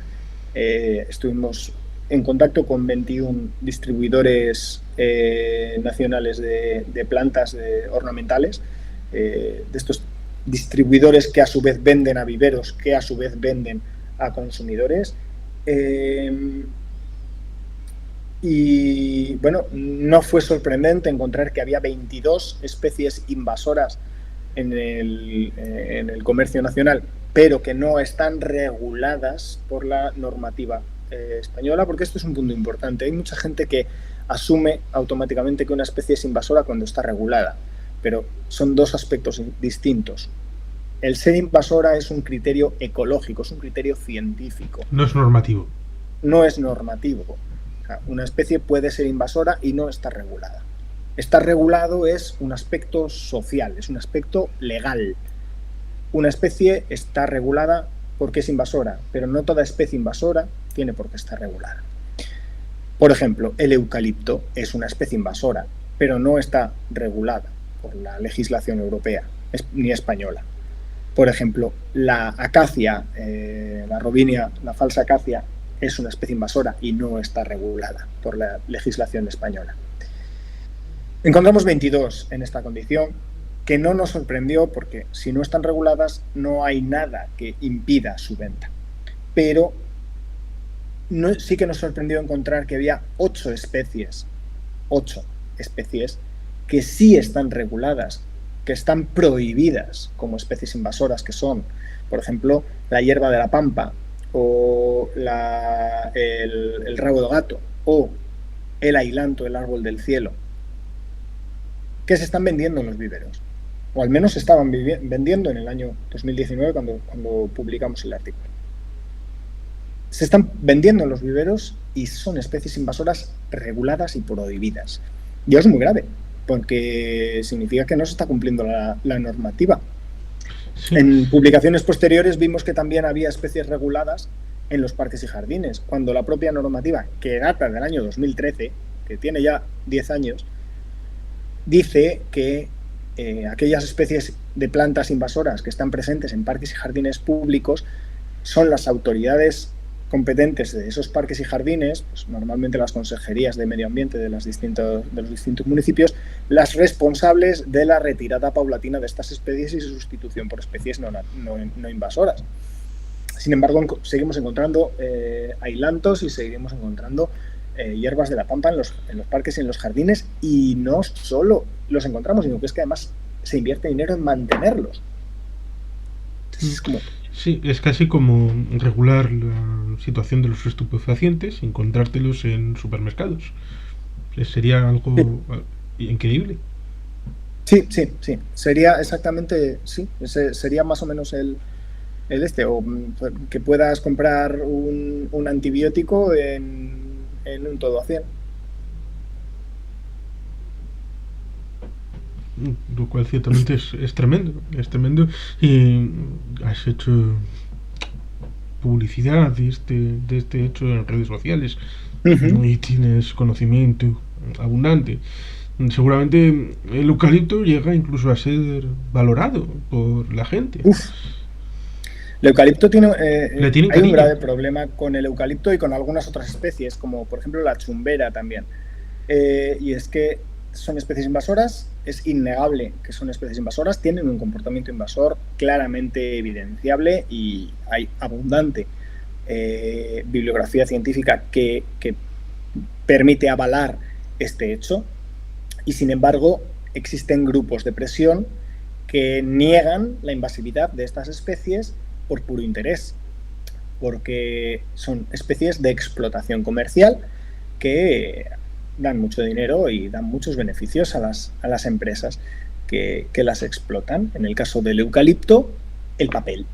Estuvimos en contacto con 21 distribuidores nacionales de plantas ornamentales, de estos distribuidores que a su vez venden a viveros, que a su vez venden a consumidores. Y bueno, no fue sorprendente encontrar que había 22 especies invasoras en el comercio nacional, pero que no están reguladas por la normativa española, porque esto es un punto importante. Hay mucha gente que asume automáticamente que una especie es invasora cuando está regulada, pero son dos aspectos distintos. El ser invasora es un criterio ecológico, es un criterio científico. No es normativo. No es normativo. O sea, una especie puede ser invasora y no está regulada. Estar regulado es un aspecto social, es un aspecto legal. Una especie está regulada porque es invasora, pero no toda especie invasora tiene por qué estar regulada. Por ejemplo, el eucalipto es una especie invasora, pero no está regulada por la legislación europea ni española. Por ejemplo, la acacia, la robinia, la falsa acacia, es una especie invasora y no está regulada por la legislación española. Encontramos 22 en esta condición, que no nos sorprendió porque si no están reguladas no hay nada que impida su venta. Pero sí que nos sorprendió encontrar que había 8 especies que sí están reguladas, que están prohibidas como especies invasoras, que son, por ejemplo, la hierba de la pampa o el rabo de gato o el ailanto, el árbol del cielo, que se están vendiendo en los viveros, o al menos se estaban vendiendo en el año 2019 cuando publicamos el artículo. Se están vendiendo en los viveros y son especies invasoras reguladas y prohibidas. Y eso es muy grave, porque significa que no se está cumpliendo la normativa. Sí. En publicaciones posteriores vimos que también había especies reguladas en los parques y jardines, cuando la propia normativa, que data del año 2013, que tiene ya 10 años, dice que aquellas especies de plantas invasoras que están presentes en parques y jardines públicos son las autoridades competentes de esos parques y jardines, pues normalmente las consejerías de medio ambiente de los distintos municipios, las responsables de la retirada paulatina de estas especies y su sustitución por especies no invasoras. Sin embargo, seguimos encontrando ailantos y seguimos encontrando hierbas de la pampa en los parques y en los jardines, y no solo los encontramos, sino que es que además se invierte dinero en mantenerlos. Entonces, es como... Sí, es casi como regular la situación de los estupefacientes, encontrártelos en supermercados. Sería algo increíble. Sí. Sería exactamente, sí. Ese sería más o menos el o que puedas comprar un antibiótico en un todo a 100. Lo cual ciertamente es tremendo. Es tremendo. Y has hecho publicidad de este hecho en redes sociales. Uh-huh. Y tienes conocimiento abundante. Seguramente el eucalipto llega incluso a ser valorado por la gente. Uf. El eucalipto tiene hay un grave problema con el eucalipto y con algunas otras especies, como por ejemplo la chumbera también. Y es que son especies invasoras, es innegable que son especies invasoras, tienen un comportamiento invasor claramente evidenciable y hay abundante bibliografía científica que permite avalar este hecho, y sin embargo existen grupos de presión que niegan la invasividad de estas especies por puro interés, porque son especies de explotación comercial que dan mucho dinero y dan muchos beneficios a las empresas que las explotan. En el caso del eucalipto, el papel.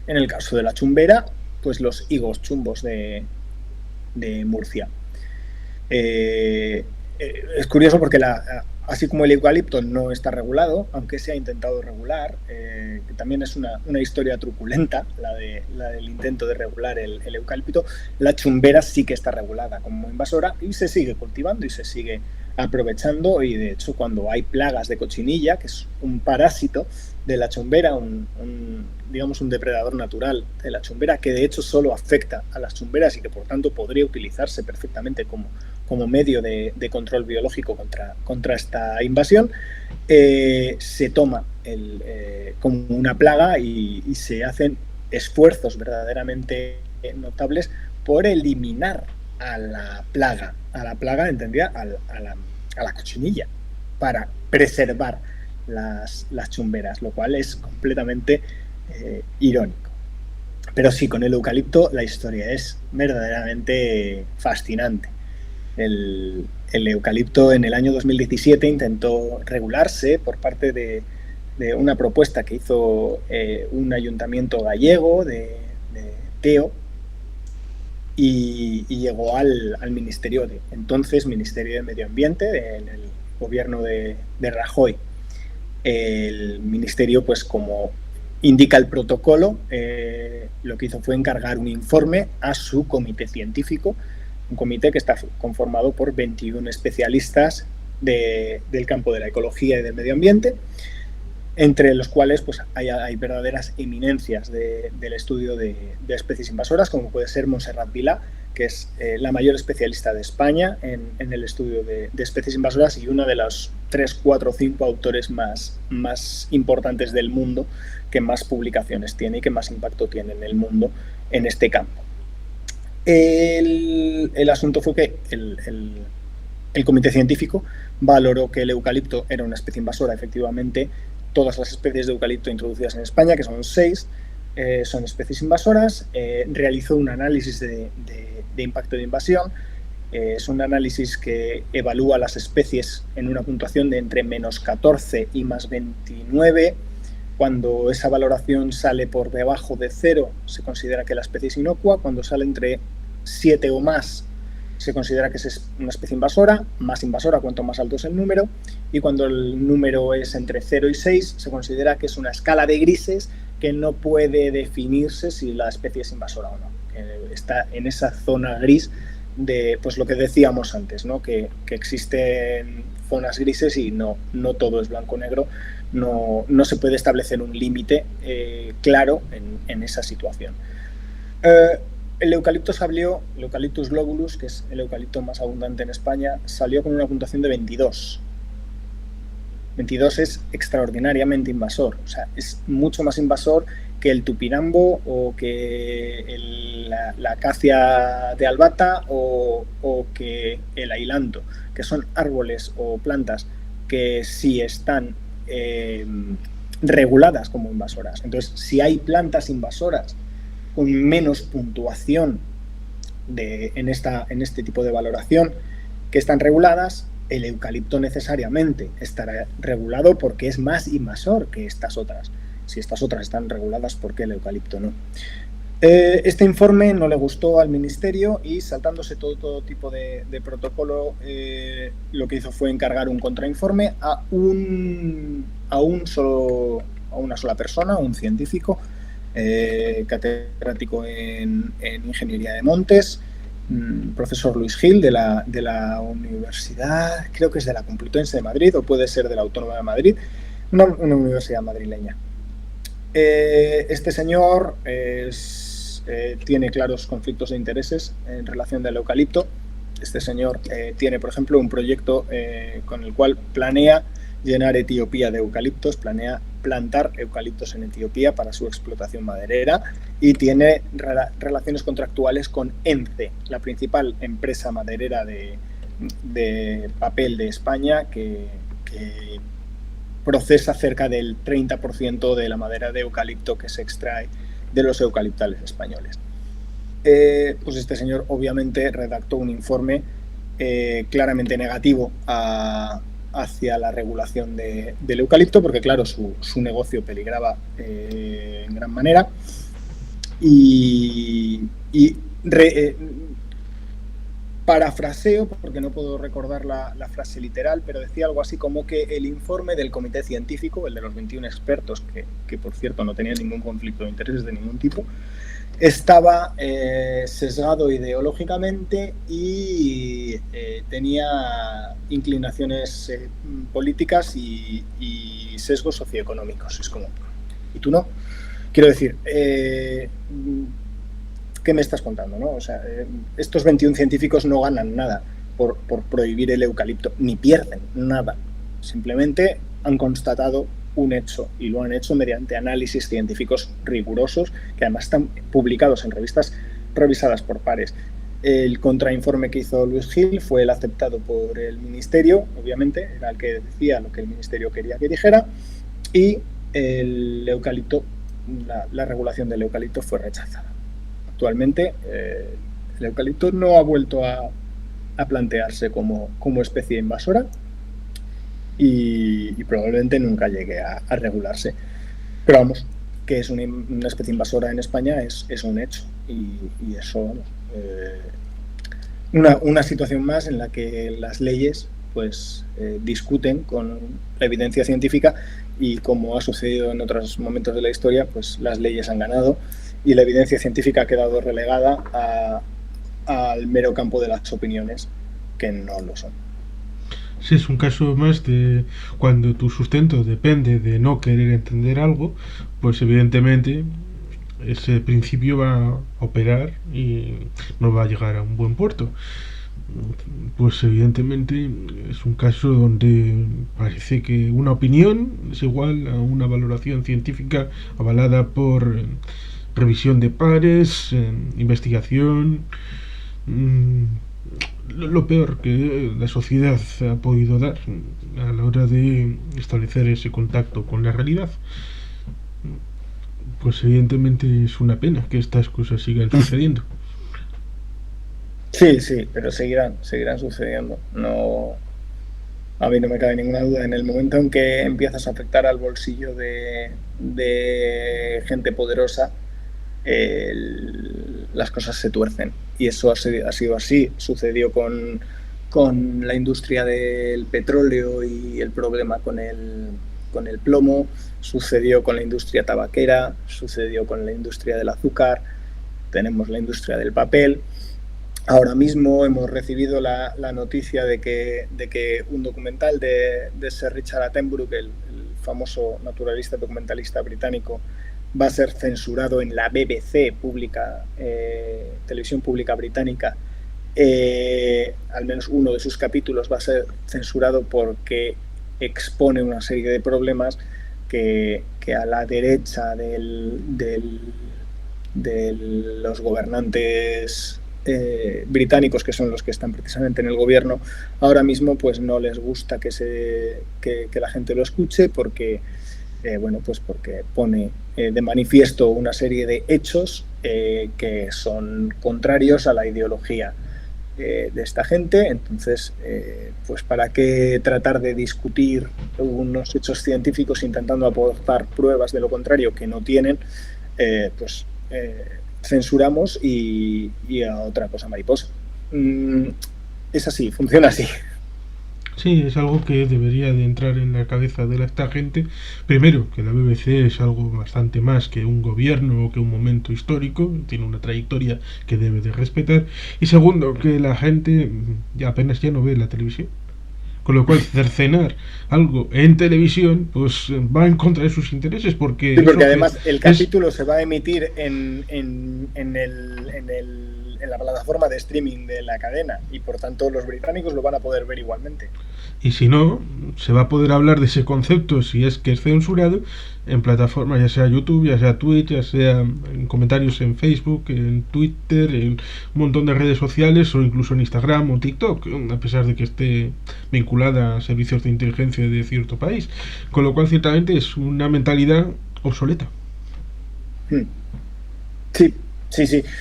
En el caso de la chumbera, pues los higos chumbos de Murcia. Es curioso porque así como el eucalipto no está regulado, aunque se ha intentado regular, que también es una historia truculenta, la del intento de regular el eucalipto, la chumbera sí que está regulada como invasora y se sigue cultivando y se sigue aprovechando, y de hecho cuando hay plagas de cochinilla, que es un parásito de la chumbera, digamos un depredador natural de la chumbera, que de hecho solo afecta a las chumberas y que por tanto podría utilizarse perfectamente como medio de control biológico contra esta invasión, se toma como una plaga y se hacen esfuerzos verdaderamente notables por eliminar a la plaga, ¿entendía? A la cochinilla, para preservar las chumberas, lo cual es completamente irónico. Pero sí, con el eucalipto la historia es verdaderamente fascinante. El eucalipto en el año 2017 intentó regularse por parte de una propuesta que hizo un ayuntamiento gallego de Teo, y llegó al Ministerio Ministerio de Medio Ambiente, en el gobierno de Rajoy. El ministerio, pues como indica el protocolo, lo que hizo fue encargar un informe a su comité científico, un comité que está conformado por 21 especialistas del campo de la ecología y del medio ambiente, entre los cuales pues, hay verdaderas eminencias del estudio de especies invasoras, como puede ser Montserrat Vilá, que es la mayor especialista de España en el estudio de especies invasoras y una de los 3, 4, 5 autores más importantes del mundo, que más publicaciones tiene y que más impacto tiene en el mundo en este campo. El asunto fue que el comité científico valoró que el eucalipto era una especie invasora. Efectivamente, todas las especies de eucalipto introducidas en España, que son 6, son especies invasoras. Realizó un análisis de impacto de invasión. Es un análisis que evalúa las especies en una puntuación de entre -14 y +29. Cuando esa valoración sale por debajo de 0, se considera que la especie es inocua. Cuando sale entre 7 o más, se considera que es una especie invasora, más invasora cuanto más alto es el número, y cuando el número es entre 0 y 6, se considera que es una escala de grises que no puede definirse si la especie es invasora o no. Está en esa zona gris de pues lo que decíamos antes, ¿no? que existen zonas grises y no todo es blanco-negro, no se puede establecer un límite claro en esa situación. El eucalipto salió, el Eucalyptus globulus, que es el eucalipto más abundante en España, salió con una puntuación de 22. 22 es extraordinariamente invasor, o sea, es mucho más invasor que el tupinambo o que la acacia de albata o que el ailanto, que son árboles o plantas que sí están reguladas como invasoras. Entonces, si hay plantas invasoras con menos puntuación en este tipo de valoración que están reguladas, el eucalipto necesariamente estará regulado porque es más invasor que estas otras. Si estas otras están reguladas, ¿por qué el eucalipto no? Este informe no le gustó al ministerio y, saltándose todo tipo de protocolo, lo que hizo fue encargar un contrainforme a una sola persona, un científico, catedrático en Ingeniería de Montes, profesor Luis Gil de la Universidad, creo que es de la Complutense de Madrid o puede ser de la Autónoma de Madrid, una universidad madrileña. Este señor tiene claros conflictos de intereses en relación al eucalipto. Este señor tiene, por ejemplo, un proyecto con el cual planea llenar Etiopía de eucaliptos, planea plantar eucaliptos en Etiopía para su explotación maderera, y tiene relaciones contractuales con ENCE, la principal empresa maderera de papel de España, que procesa cerca del 30% de la madera de eucalipto que se extrae de los eucaliptales españoles. Pues este señor obviamente redactó un informe claramente negativo hacia la regulación del eucalipto, porque claro, su negocio peligraba en gran manera, y parafraseo, porque no puedo recordar la frase literal, pero decía algo así como que el informe del comité científico, el de los 21 expertos, que por cierto no tenían ningún conflicto de intereses de ningún tipo, estaba sesgado ideológicamente y tenía inclinaciones políticas y sesgos socioeconómicos. Es como, ¿y tú no? Quiero decir, ¿qué me estás contando, no? O sea, estos 21 científicos no ganan nada por prohibir el eucalipto, ni pierden nada. Simplemente han constatado un hecho y lo han hecho mediante análisis científicos rigurosos que además están publicados en revistas revisadas por pares. El contrainforme que hizo Luis Gil fue el aceptado por el Ministerio, obviamente, era el que decía lo que el Ministerio quería que dijera, y el eucalipto, la regulación del eucalipto fue rechazada. Actualmente el eucalipto no ha vuelto a plantearse como especie invasora y probablemente nunca llegue a regularse. Pero vamos, que es una especie invasora en España es un hecho y eso, vamos, una situación más en la que las leyes pues discuten con la evidencia científica y, como ha sucedido en otros momentos de la historia, pues las leyes han ganado y la evidencia científica ha quedado relegada al mero campo de las opiniones, que no lo son. Sí, es un caso más de cuando tu sustento depende de no querer entender algo, pues evidentemente ese principio va a operar y no va a llegar a un buen puerto. Pues evidentemente es un caso donde parece que una opinión es igual a una valoración científica avalada por revisión de pares, investigación. Lo peor que la sociedad ha podido dar a la hora de establecer ese contacto con la realidad. Pues evidentemente es una pena que estas cosas sigan sucediendo. Sí, pero seguirán sucediendo. No, a mí no me cabe ninguna duda. En el momento en que empiezas a afectar al bolsillo de gente poderosa, las cosas se tuercen. Y eso ha sido así. Sucedió con la industria del petróleo y el problema con el plomo. Sucedió con la industria tabaquera. Sucedió con la industria del azúcar. Tenemos la industria del papel. Ahora mismo hemos recibido la noticia de que un documental de Sir Richard Attenborough, el famoso naturalista documentalista británico, va a ser censurado en la BBC televisión pública británica. Al menos uno de sus capítulos va a ser censurado porque expone una serie de problemas que a la derecha de los gobernantes británicos, que son los que están precisamente en el gobierno ahora mismo, pues no les gusta que la gente lo escuche porque porque pone de manifiesto una serie de hechos que son contrarios a la ideología de esta gente. Entonces, pues ¿para qué tratar de discutir unos hechos científicos intentando aportar pruebas de lo contrario que no tienen? Censuramos y a otra cosa mariposa. Es así, funciona así. Sí, es algo que debería de entrar en la cabeza de esta gente. Primero, que la BBC es algo bastante más que un gobierno o que un momento histórico, tiene una trayectoria que debe de respetar. Y segundo, que la gente apenas ya no ve la televisión. Con lo cual, cercenar algo en televisión pues va en contra de sus intereses, porque... Sí, porque además el capítulo se va a emitir en la plataforma de streaming de la cadena y por tanto los británicos lo van a poder ver igualmente. Y si no, se va a poder hablar de ese concepto, si es que es censurado, en plataformas, ya sea YouTube, ya sea Twitch, ya sea en comentarios en Facebook, en Twitter, en un montón de redes sociales o incluso en Instagram o TikTok, a pesar de que esté vinculada a servicios de inteligencia de cierto país. Con lo cual, ciertamente, es una mentalidad obsoleta. Sí.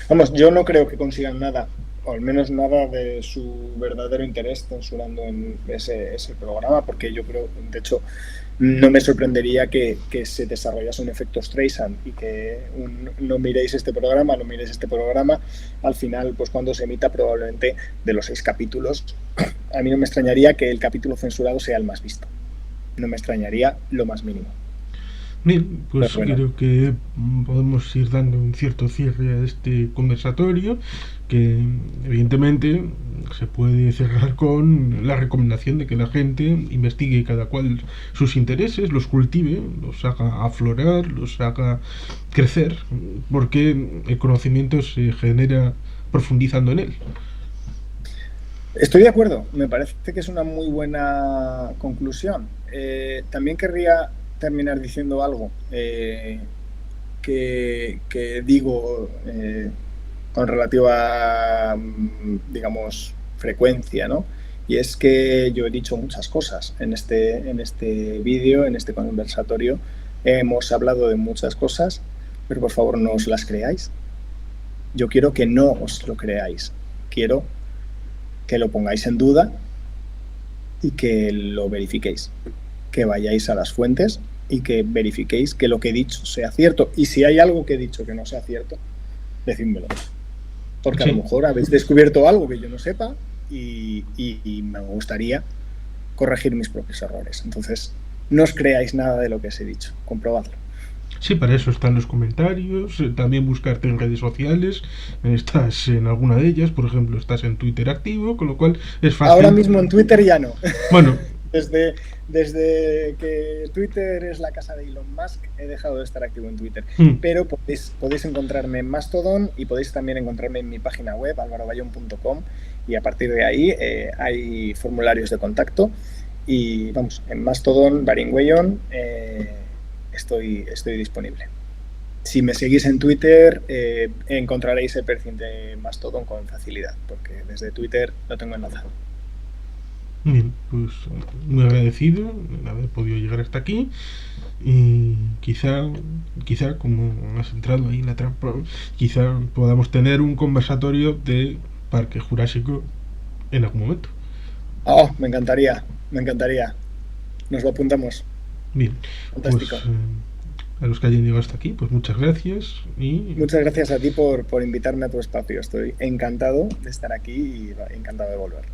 Vamos, yo no creo que consigan nada o al menos nada de su verdadero interés censurando en ese programa, porque yo creo, de hecho, no me sorprendería que se desarrollase un efecto Streisand y que no miréis este programa, no miréis este programa. Al final, pues cuando se emita, probablemente de los 6 capítulos, a mí no me extrañaría que el capítulo censurado sea el más visto. No me extrañaría lo más mínimo. Bien, Pero pues bueno, creo que podemos ir dando un cierto cierre a este conversatorio, que evidentemente se puede cerrar con la recomendación de que la gente investigue cada cual sus intereses, los cultive, los haga aflorar, los haga crecer, porque el conocimiento se genera profundizando en él. estoy de acuerdo, me parece que es una muy buena conclusión. También querría terminar diciendo algo que digo con relativa, digamos, frecuencia, ¿no? Y es que yo he dicho muchas cosas en este vídeo, en este conversatorio. Hemos hablado de muchas cosas, pero por favor no os las creáis. Yo quiero que no os lo creáis. Quiero que lo pongáis en duda y que lo verifiquéis. Que vayáis a las fuentes y que verifiquéis que lo que he dicho sea cierto. Y si hay algo que he dicho que no sea cierto, decídmelo. Porque a lo Sí, mejor habéis descubierto algo que yo no sepa y me gustaría corregir mis propios errores. Entonces, no os creáis nada de lo que os he dicho, comprobadlo. sí, para eso están los comentarios, también buscarte en redes sociales, estás en alguna de ellas, por ejemplo, estás en Twitter activo, con lo cual es Ahora fácil. mismo en Twitter ya no. Bueno, Desde, desde que Twitter es la casa de Elon Musk, he dejado de estar activo en Twitter. mm, Pero podéis encontrarme en Mastodon y podéis también encontrarme en mi página web, alvarobayón.com, y a partir de ahí hay formularios de contacto. Y vamos, en Mastodon, Baringüeyon, estoy disponible. Si me seguís en Twitter, encontraréis el perfil de Mastodon con facilidad, porque desde Twitter lo tengo enlazado. bien, pues muy agradecido de haber podido llegar hasta aquí y quizá como has entrado ahí en la trampa, quizá podamos tener un conversatorio de Parque Jurásico en algún momento. Oh, me encantaría, me encantaría. Nos lo apuntamos. Bien, pues Fantástico. a los que hayan llegado hasta aquí, pues muchas gracias y Muchas gracias a ti por invitarme a tu espacio. Estoy encantado de estar aquí y encantado de volver.